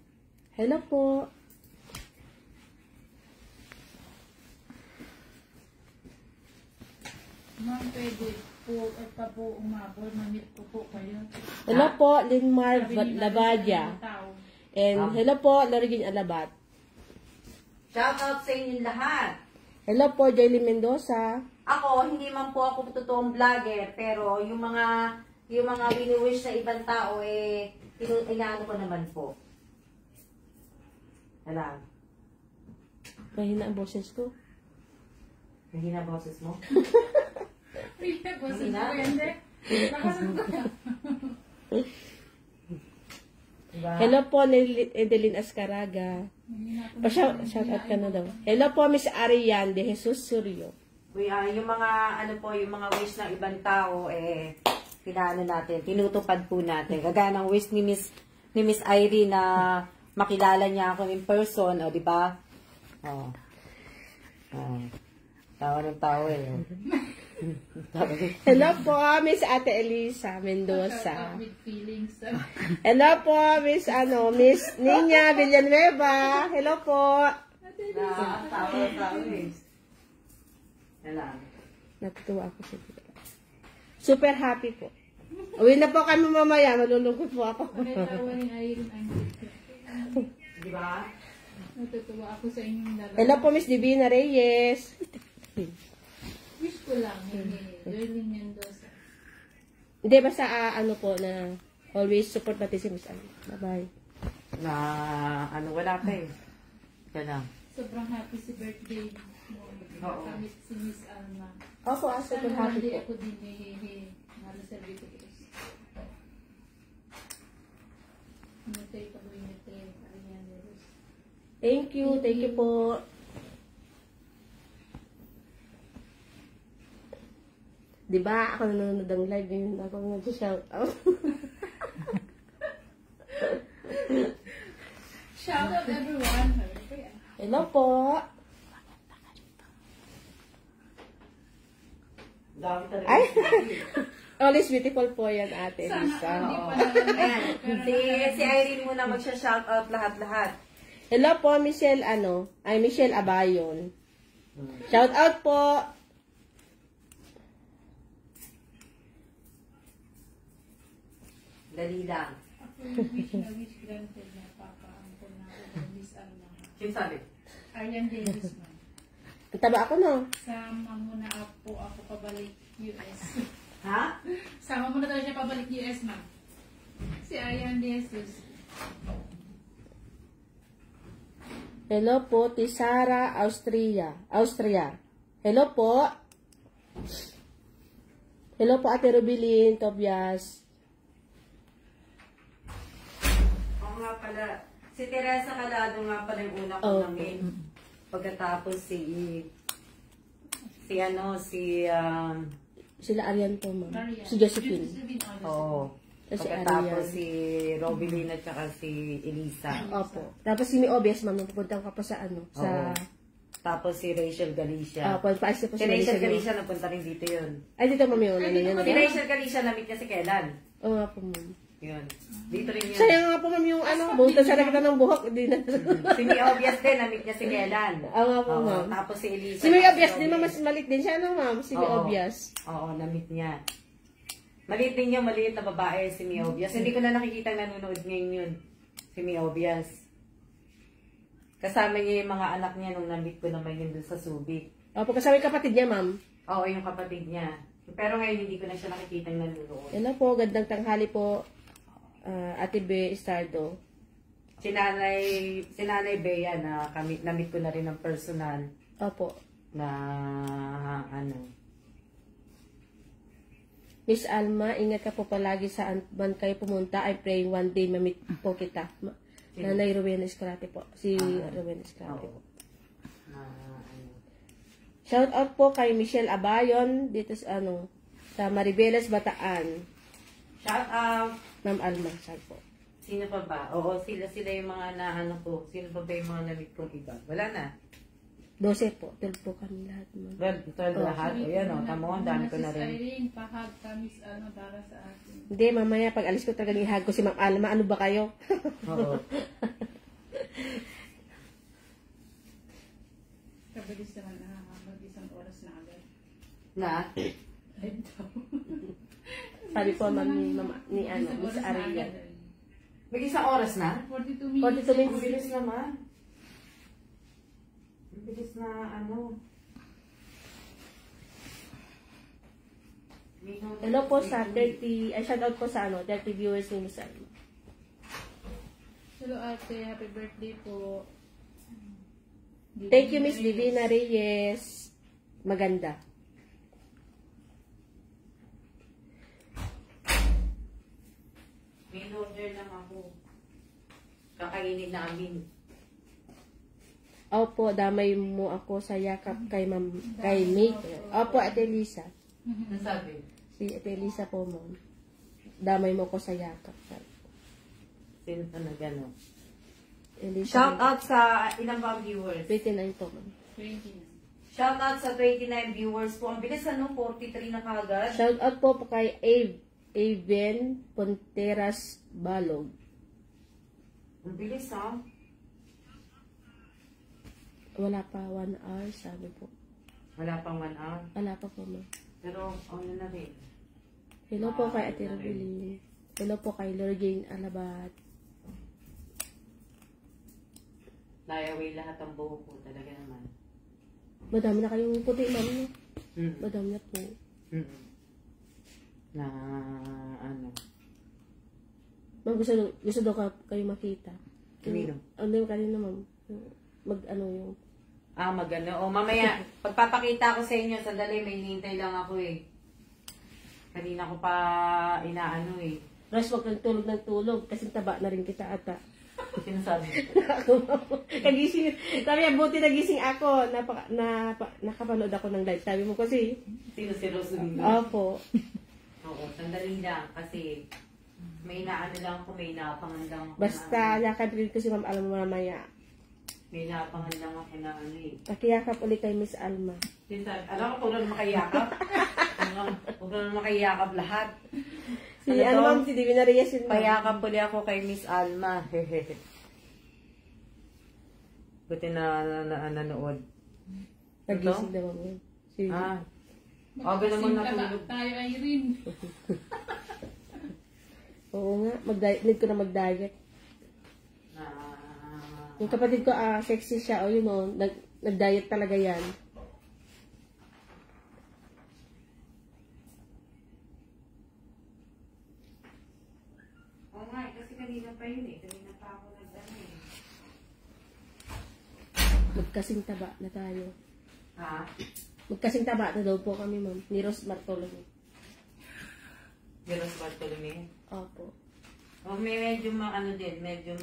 B: Hello po.
C: Ma'am, pwede po at pa po umabol. Mamit ko po kayo.
B: Hello po, Linmar
C: Sabi ni
B: Labadia.
C: Malutaw.
B: And hello po, Lorigin Alabat.
A: Shout out sa inyo lahat.
B: Hello po, Joylyn Mendoza.
A: Ako, hindi man po ako totoong vlogger, pero yung mga wini-wish sa ibang tao, inaano ko naman po. Alam,
B: Mahina ang boses ko.
A: mahina boses mo?
C: Pwede po,
A: Hindi na?
C: hindi. Nakasagot ko yan.
A: Diba?
B: Hello po, Edeline Ascaraga. Shout out ka na daw. Hello po, Miss Ariane de Jesus Suryo.
A: Yung mga, yung mga wish ng ibang tao, tinutupad po natin. Kagaya ng wish ni Miss Irene na makilala niya ako in person, o di ba? Oh. Tawa ng tawa eh.
B: Hello po, Miss Ate Elisa
C: Shout
B: Mendoza.
C: out with feelings.
B: Hello po, Miss Ninya Villanueva. Hello po.
A: Tawa eh. Alam.
B: Natutuwa ako sa dito. Super happy po. Uwi na po kami mamaya. Malulungkot po ako.
C: Nakitawa ni Irene ang
A: Di ba?
C: natutuwa ako sa inyong dalawa.
B: Hello po, Miss Divina Reyes.
C: Wish ko lang, Joylyn Mendoza.
B: Hindi, basta po na always support natin si Miss Anne. Bye-bye.
A: Wala pa eh. Yan lang.
C: Sobrang happy si birthday mo.
A: Oo.
C: Kamit si Miss Alma.
B: Ako, super
C: Sana
B: happy
C: hindi
B: po.
C: ako din Maricel Vito Cruz. Matay pa ko yung Ariane Rose.
B: Thank you po. Di ba? Ako nanonood ng live ngayon. Ako nag-shout out.
C: Shout out everyone.
B: Hello po. Ay! Always beautiful po yan, Ate Lisa.
C: Hindi
B: Oo.
C: pa naman.
A: Ayan, si Irene muna magsha-shoutout lahat-lahat.
B: Hello po, Michelle, Michelle Abayon. Shout out po.
A: Dali lang.
C: Ako yung wish granted na papa-angkol na ako. Miss Alma.
A: Sino sabi?
C: Arian Davis man.
B: Ang taba ako, no?
C: Sama muna ako pabalik US.
A: Ha?
C: Sama muna daw siya pabalik US, ma'am. Si Arian Davis.
B: Hello po, Tisara, Austria. Hello po. Hello po, Ate Rubilin, Tobias.
A: Oo nga pala. Si Teresa Calado nga pala yung una ko
B: Oh.
A: namin. Pagkatapos si
B: Sila Arian po, ma'am.
C: Arian.
B: Si Josephine.
A: Oo.
B: Si
A: Pagkatapos
B: Arian.
A: si Robilyn at saka si Elisa.
B: Opo. Tapos si Mi Obias, ma'am, pupunta ka pa sa sa...
A: Oo. Tapos si Rachel Galicia.
B: Paalis na po
A: Si Rachel Galicia napunta rin dito yun.
B: Ay, dito, ma'am, yun. Ano yun?
A: Si Rachel Galicia namit niya si Kailan.
B: Oo nga po, ma'am.
A: Yun. Dito rin yun.
B: Sayang nga po, ma'am, yung buta sa kita ng buhok. Hindi na.
A: Si May Obvious din, namit niya si Kailan.
B: Oo nga po,
A: Oo,
B: ma'am.
A: Tapos si Elisa.
B: Si Mi Obias
A: si
B: din, ma'am,
A: Robin.
B: mas malit din siya, no, ma'am? Si Mi
A: Oo.
B: Obias.
A: Oo, namit niya. Maliit din niya, maliit na babae si Mi Obvious. Hindi ko na nakikita nanonood ngayon yun. Si Mi Obvious. Kasama niya yung mga anak niya nung namit ko naman yun dun sa Subic.
B: Opo, kasama yung kapatid niya, ma'am.
A: Oo, yung kapatid niya. Pero ngayon hindi ko na siya nakikita nanonood.
B: Hello po, gandang tanghali po. Ate Be Estardo.
A: Si Nanay Bea na namit ko na rin ng personal
B: Opo.
A: na ano.
B: Miss Alma, ingat ka po palagi saan man kayo pumunta. I pray one day mamit po kita. Nanay Rowena Escalate po. Si Rowena Escalate po.
A: Oo. Na ano.
B: Shout out po kay Michelle Abayon dito sa sa Maribeles, Bataan.
A: Shout out.
B: Ma'am Alma, saan po?
A: Sino pa ba? Oo, sila yung mga naano ko. Sino pa ba yung mga namit kong iba? Wala na.
B: 12 po. 12 po kami lahat, ma'am.
A: 12 lahat. O yan o, tamo, ang dami ko na rin.
C: Irene, pahag kami para sa atin.
B: Hindi, mamaya pag alis ko talaga ihag ko si Ma'am Alma. Ano ba kayo?
A: Oo.
C: Kabilis naman nakakabag isang oras na agad.
A: Na?
C: Ay, daw.
B: Sabi po, ma'am, ni
C: Isang
B: Miss
C: oras na
B: Aria.
C: agad.
A: May isang oras na?
C: 42 minutes.
B: 42 minutes.
A: Ang bilis naman. Ang bilis na ano.
B: Hello po sa 30, shout out po sa 30 viewers ni Miss Alma.
C: Hello ate, happy birthday po.
B: Thank you, Miss Divina Reyes. Maganda.
A: May order lang ako. Kakainin namin.
B: Opo, damay mo ako sa yakap kay Mate. Opo, Ate Lisa.
A: Nasabi?
B: Si Ate Lisa po, ma'am. Damay mo ako sa yakap.
A: Sino na gano'n?
B: Elisa,
A: Shout out sa ilang ba ang viewers?
B: 29 po, ma'am.
C: 29.
A: Shout out sa 29 viewers po. Ang bilis ano, 43 na kagad.
B: Shout out po kay Aven Ponteras Balog.
A: Ang bilis ha.
B: Wala pa 1 hour, sabi po.
A: Wala pang 1 hour.
B: Wala pa po, ma'am.
A: Pero ano na rin.
B: Hello po kay Ate Rubilin. Hello po kay Lorjane Alabat.
A: Layaway lahat ang buhok ko talaga naman.
B: Madami na kayong puti, ma'am. No?
A: Mm.
B: Madami na po.
A: Mm. Na ano.
B: Ma'am, gusto daw kayo makita.
A: Kanino?
B: Ano yung kanino, ma'am? Yung...
A: Magano. O mamaya, pagpapakita ko sa inyo, sandali, may hinihintay lang ako eh. Kanina ko pa inaano eh.
B: Ras, wag kang tulog ng tulog kasi taba na rin kita ata.
A: Sinasabi
B: Kagising. Sabi niya, buti nagising ako. Nakapanood ako ng live. Sabi mo kasi,
A: Sino si Rosalina?
B: opo.
A: Oo, sandali lang. Kasi may naano lang ako, may napangan lang ako.
B: Basta, yakad rin ko si Ma'am Alma mamaya.
A: May napangan lang ako na ano eh.
B: Pakiyakap ulit kay Miss Alma.
A: Sinasabi, alam ko, huwag na makayakap. Huwag na makayakap lahat.
B: Si
A: Ano
B: ano
A: to?
B: ma'am, si Divina Reyes yun. ma'am.
A: Payakap puli ako kay Miss Alma. Buti na nanood.
B: Nagising na ma'am. Si,
A: Ah. Aga naman natulog.
C: Tayo, Irene.
B: Oo nga, need ko na mag-diet.
A: Ah.
B: Yung kapatid ko, sexy siya. O yun o, nag-diet talaga yan.
A: Oo nga, kasi kanina pa yun eh. Kanina pa ako nagdano eh.
B: Magkasing taba na tayo.
A: Ha?
B: Magkasing taba na daw po kami ma'am. Ni Rose Bartolome.
A: Galos Bartolome.
B: Opo.
A: Oh, may medyo ano din, medyo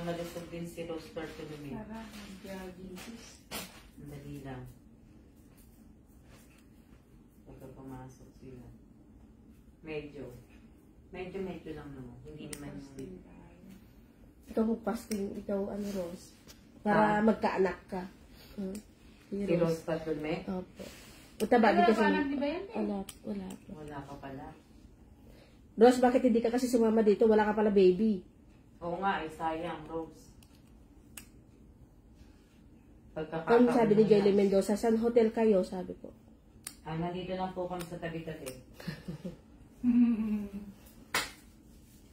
A: malusog din si Rose Bartolome.
C: Tara, mag-jogging sis.
A: Dali lang. Pagka pumasok sila. Medyo lang naman. Hindi naman
C: Fasting
A: yung...
C: tayo.
B: Ikaw mag-fasting, ikaw ano Rose. Para magkaanak ka. Si
A: Si Rose Bartolome?
B: Opo. O taba din
C: Wala
B: kasi.
C: pa anak, di ba yan?
B: Wala po.
A: Wala ka pala.
B: Rose, bakit hindi ka kasi sumama dito? Wala ka pala baby.
A: Oo nga, eh, sayang, Rose.
B: Ano sabi ni Joy Mendoza, saan hotel kayo? Sabi ko.
A: Ah, nandito lang po kami sa tabi-tabi.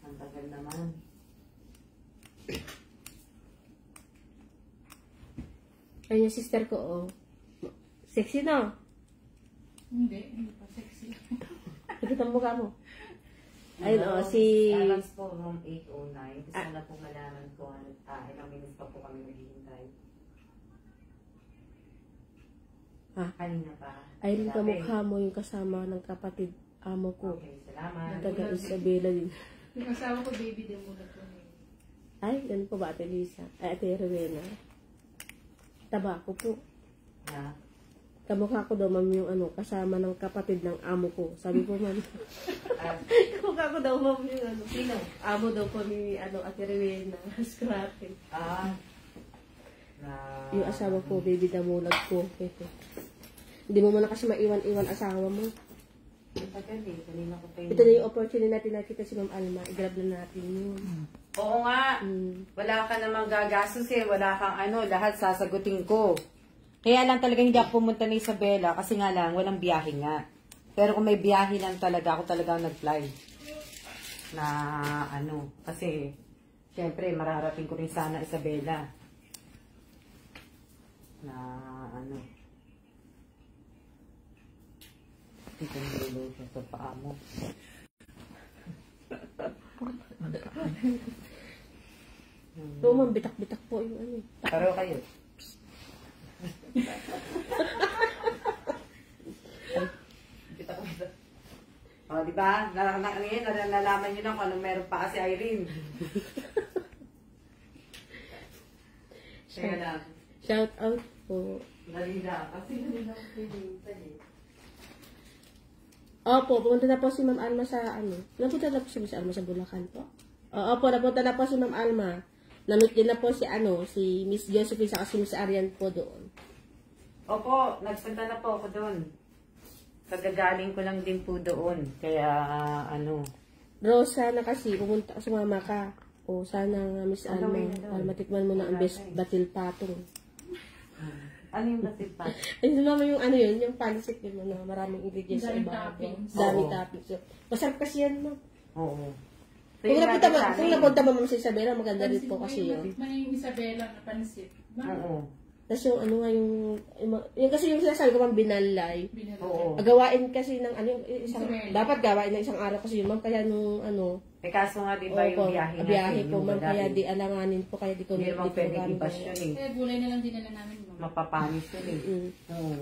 A: Ang tagal naman.
B: Ayun yung sister ko, oh. Sexy no?
C: Hindi pa sexy.
B: Nakita ang mukha mo. Ayun, oh, si...
A: Alas po, room 809. Gusto na po malaman ko ilang minutes pa po kami maghihintay.
B: Ha?
A: Kanina pa.
B: Ayun ka
A: Grabe.
B: mukha mo yung kasama ng kapatid amo ko.
A: Okay, salamat.
B: Taga Isabela din.
C: Yung asawa ko, baby din muna po.
B: Ay, ganun po ba, Ate Lisa? Ay, Ate Rowena. Tabako po.
A: Ha?
B: Kamukha ko daw, ma'am, yung ano, kasama ng kapatid ng amo ko. Sabi ko, ma'am.
A: Ah,
B: Kamukha ko daw, ma'am, yung ano.
A: sino?
B: Amo daw po ni, Ate Rowena. Scrapping.
A: Ah. Na...
B: Yung asawa ko, baby damulag ko. Hindi mo muna kasi maiwan-iwan asawa mo.
A: Ang tagal eh. Kanina ko pa yun.
B: Ito na yung opportunity natin nakita si Ma'am Alma. I-grab na natin yun.
A: Oo nga. Wala ka namang gagastos eh. Wala kang ano. Lahat sasagutin ko. Kaya lang talaga hindi ako pumunta na Isabela kasi nga lang walang biyahe nga. Pero kung may biyahe lang talaga, ako talaga nag-fly. Na ano. Kasi syempre mararating ko rin sana Isabela. Na ano. Dito niluluto siya sa paa mo.
B: Oo, ma'am, bitak-bitak po yung ano.
A: Pareho kayo. Bitak-bitak. O, di ba? Nalalaman nyo na kung anong meron pa si Irene. Kaya lang.
B: Shout out po.
A: Dali lang. Kasi dali lang ko pinintay eh.
B: Opo, pumunta na po si Ma'am Alma sa ano. Napunta na po si Miss Alma sa Bulacan po. Opo, napunta na po si Ma'am Alma. Namit din na po si ano, si Miss Josephine sa si Miss Arian po doon.
A: Opo, nagpunta na po ako doon. Kagagaling ko lang din po doon. Kaya ano.
B: Rose, sana kasi pumunta sumama ka. O sana nga Miss
A: Ano
B: Alma,
A: yun doon?
B: para matikman mo na ang best batil patong.
A: Ano yung basipat?
B: Ayun naman yung ano yun, yung pancit yun na maraming ingredients sa
C: Daming
B: ibabaw.
C: toppings.
B: Daming
A: Oo.
B: toppings. So, masarap kasi yan, ma'am.
A: Oo.
B: Kung napunta mo, ma'am, sa Isabela, maganda rin po kasi yun.
C: Matikman yung Isabela na pansit.
A: Oo.
B: Tapos yung ano nga yung kasi yung sinasabi ko, ma'am, binalay.
A: Oo.
B: Gawain kasi ng ano, isang,
C: Isabela.
B: dapat gawain ng isang araw kasi yun, ma'am, kaya nung ano,
A: Eh kaso nga di ba yung biyahe natin?
B: biyahe po,
A: yung
B: ma'am,
A: wala
B: kaya
A: rin.
B: di alanganin po, kaya di ko
A: Hindi naman pwede
B: gamit.
A: ibas yun eh.
C: Kaya gulay na lang dinala namin. Mama.
A: Mapapanis yun eh. Oo.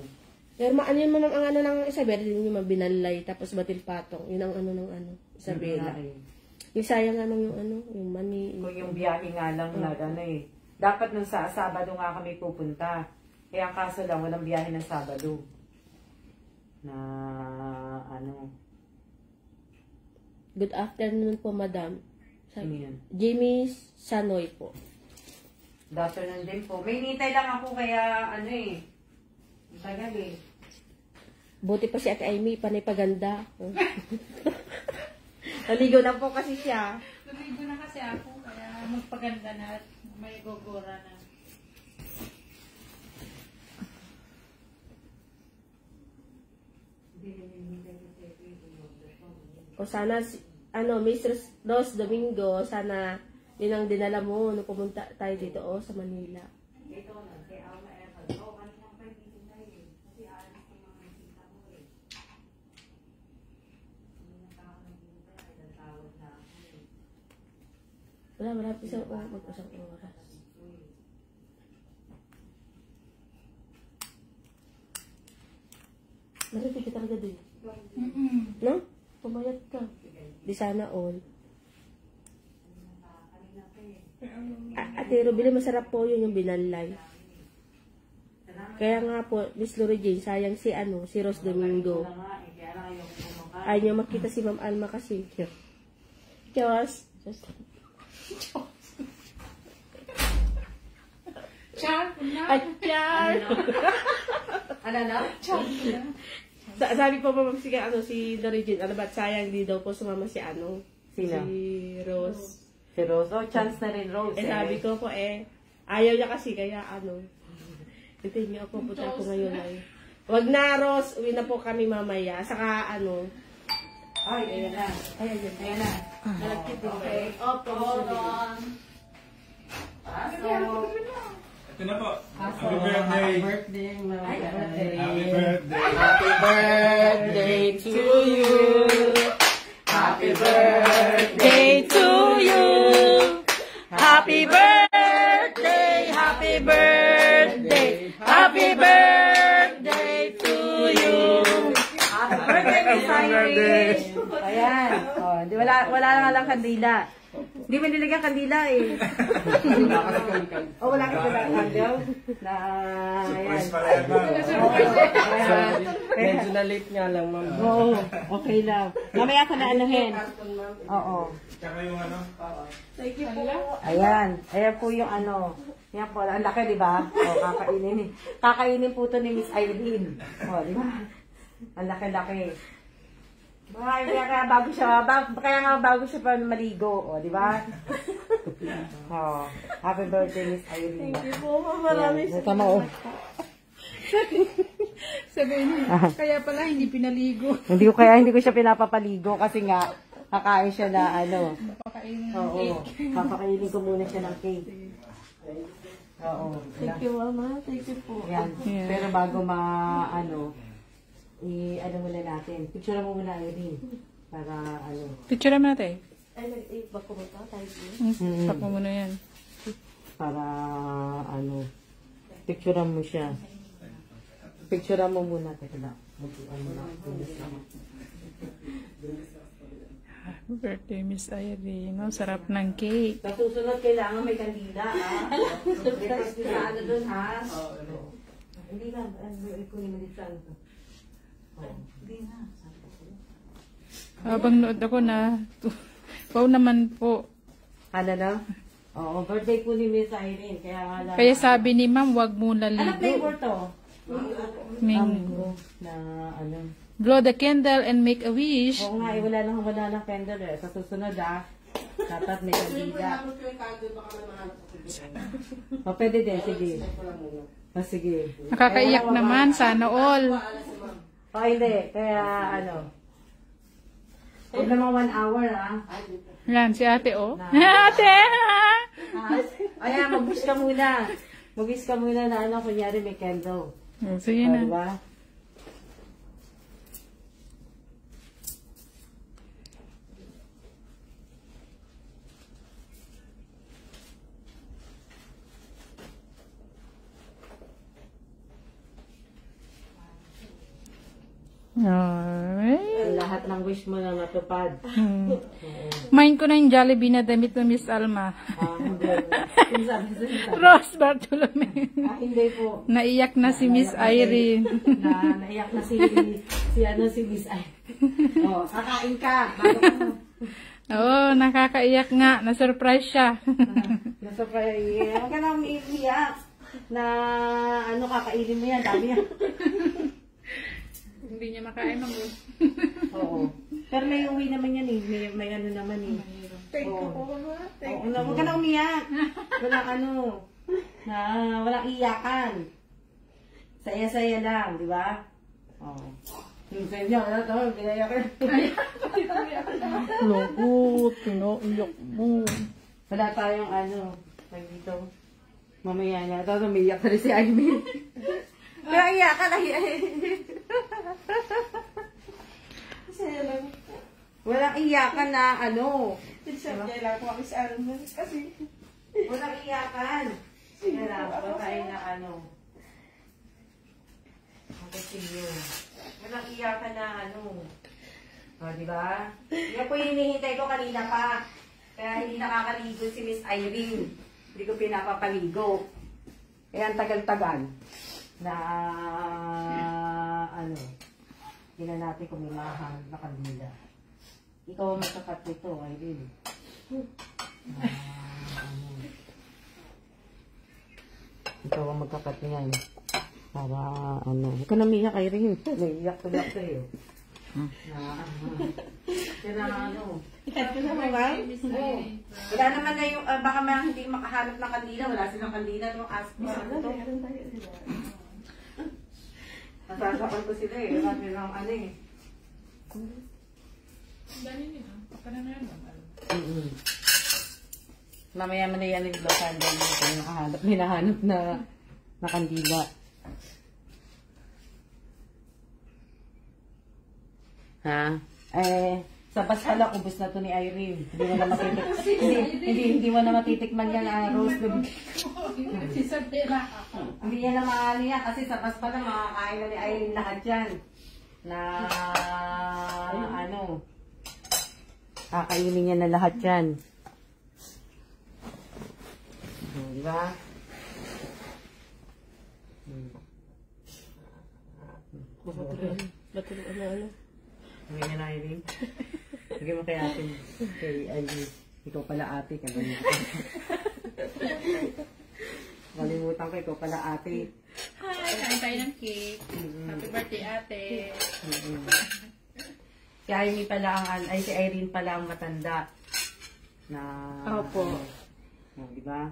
B: Pero ano yun, ma'am, ang ano ng Isabela, din yung ma'am, binalay, tapos batil patong, yun ang ano ng ano, Isabela.
A: Yun na rin.
B: Yung sayang yung money.
A: Kung yung biyahe nga lang na eh. Dapat nung sa Sabado nga kami pupunta. Kaya ang kaso lang, walang biyahe ng Sabado. Na
B: Good afternoon po, madam.
A: Ano yan?
B: Jimmy Sanoy po.
A: Good afternoon din po. May nitay lang ako kaya tagal eh.
B: Buti pa si Ate Amy, panay paganda. Naligo na po kasi siya.
C: Lumigo na kasi ako, kaya magpaganda na at may gogora na.
B: O sana, Miss Rose Domingo, sana yun ang dinala mo nung pumunta tayo dito sa Manila. Wala, isang oras. Marami kita agad eh. No? Pumayat ka. Di sana all. Ate Rubili, masarap po yun yung binalay. Kaya nga po, Miss Lori Jane, sayang si Rose Domingo. Ayaw niya makita si Ma'am Alma kasi. Diyos.
C: Char na.
B: Char!
A: Ano na?
C: Char na.
B: Sabi po ba si Lori Jane, ba't sayang di daw po sumama si
A: Sino?
B: Si Rose.
A: Si Rose. Oh, chance na rin Rose.
B: Sabi ko po ayaw niya kasi kaya ito niyo ako pupunta ko ngayon ay. Wag na Rose, uwi na po kami mamaya. Saka
A: Ay, ayan na. Ayan na. Malagkit din kayo. Opo, Ron.
D: Ito na po.
A: Happy
D: Happy
A: birthday.
D: birthday.
A: Happy birthday.
D: Happy birthday.
A: Happy birthday to you. Happy birthday to you. Happy birthday. Happy birthday. Happy birthday to you. Happy birthday, Miss Irene. Ayan. Oh, wala nga lang kandila. Hindi mo nilagyan kandila eh. Wala ka pala kandila.
D: Surprise pala yan, ma'am.
E: Medyo na late nga lang, ma'am.
B: Oo, okay lang. Mamaya ko na anuhin.
A: Oo.
D: Tsaka yung
B: Thank you po.
A: Ayan. Ayan po yung Yan po. Ang laki, di ba? O, kakainin. Kakainin po ito ni Miss Irene. O, di ba? Ang laki-laki. Kaya bago siya pa maligo. O, di ba? O, happy birthday, Miss Irene.
B: Thank you po. Maraming
A: salamat.
C: Sabihin niya, kaya pala hindi pinaligo.
A: Hindi ko siya pinapapaligo kasi nga kakain siya na
C: Napakainin ng
A: Oo.
C: cake.
A: Papakainin ko muna siya ng cake. Oo.
B: Thank you, Mama. Thank you po.
A: Yan. Pero bago muna natin. Picture mo muna, Irene. Para
C: Picture mo natin.
B: Ay, bako mo ito? Tayo po.
C: Stop mo muna yan.
A: para picture mo siya. Picture mo muna. Teka lang.
C: Happy birthday, Miss Irene. No, sarap ng cake.
A: Sa susunod, kailangan may kandila, ha? Request nyo sa doon, ha? Hindi na. Kunin mo dito. Hindi na.
C: Habang nood ako na, wow naman po.
A: Ano na? Oo, birthday po ni Miss Irene.
C: Kaya sabi ni ma'am, wag muna
A: Ano flavor
C: ligo.
A: to?
C: Mango.
A: Na ano?
C: Blow the candle and make a wish.
A: Oo nga, wala nang candle eh. Sa susunod dapat may kandila. O, pwede din, sige. Sige.
C: Nakakaiyak naman, sana all.
A: O, hindi. Kaya huwag naman 1 hour,
C: Yan, si ate, oh. Ate!
A: Ayan, mag-wish ka muna. Mag-wish ka muna na kunyari may candle.
C: Oh, sige
A: O,
C: na.
A: diba?
C: Alright.
A: Ang lahat lahat ng wish mo na matupad.
C: Main ko na yung Jollibee na damit ng Miss Alma.
A: Hindi. Sabi.
C: Rose Bartolome.
A: Hindi po.
C: Naiyak na si Miss Irene.
A: Naiyak na si Miss Irene. Oh, kakain ka. Bago ka mo.
C: Oo, nakakaiyak nga. Na-surprise siya.
A: Nasa pa huwag ka na umiiyak na kakainin mo yan. Dami yan.
C: Hindi niya makain ng
A: Oo. Pero may uwi naman yan eh. May ano naman eh. Oo. Huwag ka na umiyak. Walang iyakan. Saya-saya lang, di ba? Oo. Yung sa inyo, binayak ka.
C: Loko, tinaiyak mo.
A: Wala tayong dito. Mamaya na. Tapos umiyak na rin si Aimee. Kaya iyak ka lang. Walang iyakan na
B: Kailangan ko kami sa Alma kasi
A: walang iyakan. Sige lang, pagkain na Pagkasin walang iyakan na O, diba? Yan po yung hinihintay ko kanina pa. Kaya hindi nakakaligo si Miss Irene. Hindi ko pinapapaligo. Kaya ang tagal-tagal na hindi na natin kumilahang na kandila. Ikaw ang magkakat nito, Irene. Ikaw ang magkakat niyan. Para huwag ka na miyak, Irene. Naiiyak ko lang sa'yo.
B: ikat ko naman ba?
A: Wala naman na yung, baka hindi makahanap ng kandila. Wala silang kandila. Ask mo sa ito. Nasasakan ko sila eh. Wala silang Mamaya mo na yan yung lokal dyan. Hinahanap na kandila. Ha? Sa bas pala, ubos na to ni Irene. Hindi mo na hindi mo na matitikman yan, Rose. Hindi niya na maano yan, kasi sa bas pala, makakain na ni Irene lahat yan. Na, kakainin niya na lahat yan. Diba?
B: Batulong
A: Hindi niya na, Irene. Sige mo kay ate. Kay Ali. Ikaw pala ate. Kalimutan ko, ikaw pala ate.
C: Hi, kain tayo ng cake. Happy birthday, ate.
A: Si Irene pala si Irene pala ang matanda. Na,
B: Opo.
A: diba?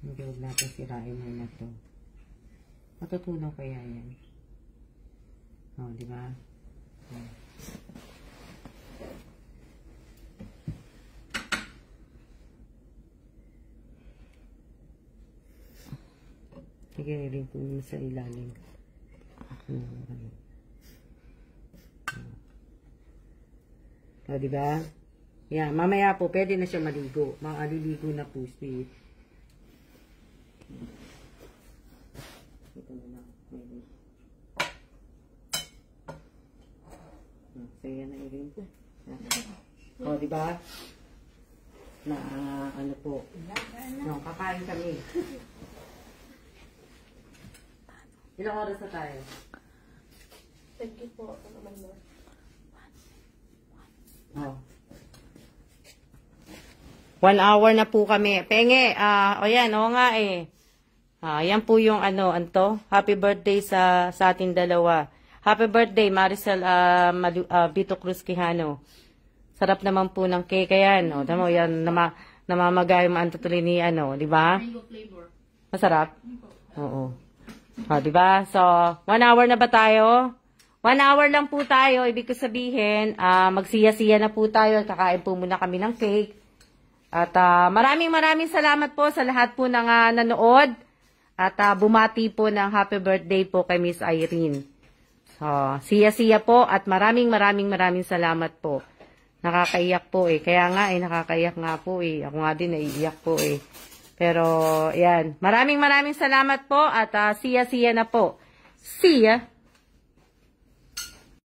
A: Hindi, huwag natin sirain mo na to. Matutunaw kaya yan. Diba? Sige, rin po sa ilalim. Diba? Yan, mamaya po, pwede na siya maligo. Maliligo na po si ito na lang. So, yan na rin. O, diba? Na, po. No, kakain kami. Ilang oras na tayo?
B: Thank you po.
A: Oh. 1 hour na po kami. Penge, yan, nga eh. Yan po yung happy birthday sa ating dalawa. Happy birthday, Maricel Bito Cruz Quijano. Sarap naman po ng cake yan. Tama mo, yan, namamagay mo ang tutuloy ni di ba?
C: Mango flavor.
A: Masarap? Oo. Di ba? So, 1 hour na ba tayo? 1 hour lang po tayo. Ibig ko sabihin, magsiya-siya na po tayo. Kakain po muna kami ng cake. At maraming salamat po sa lahat po ng nanood. At bumati po ng happy birthday po kay Miss Irene. So, siya-siya po at maraming salamat po. Nakakaiyak po eh. Kaya nga nakakaiyak nga po eh. Ako nga din naiiyak po eh. Pero, yan. Maraming salamat po at siya na po. See ya!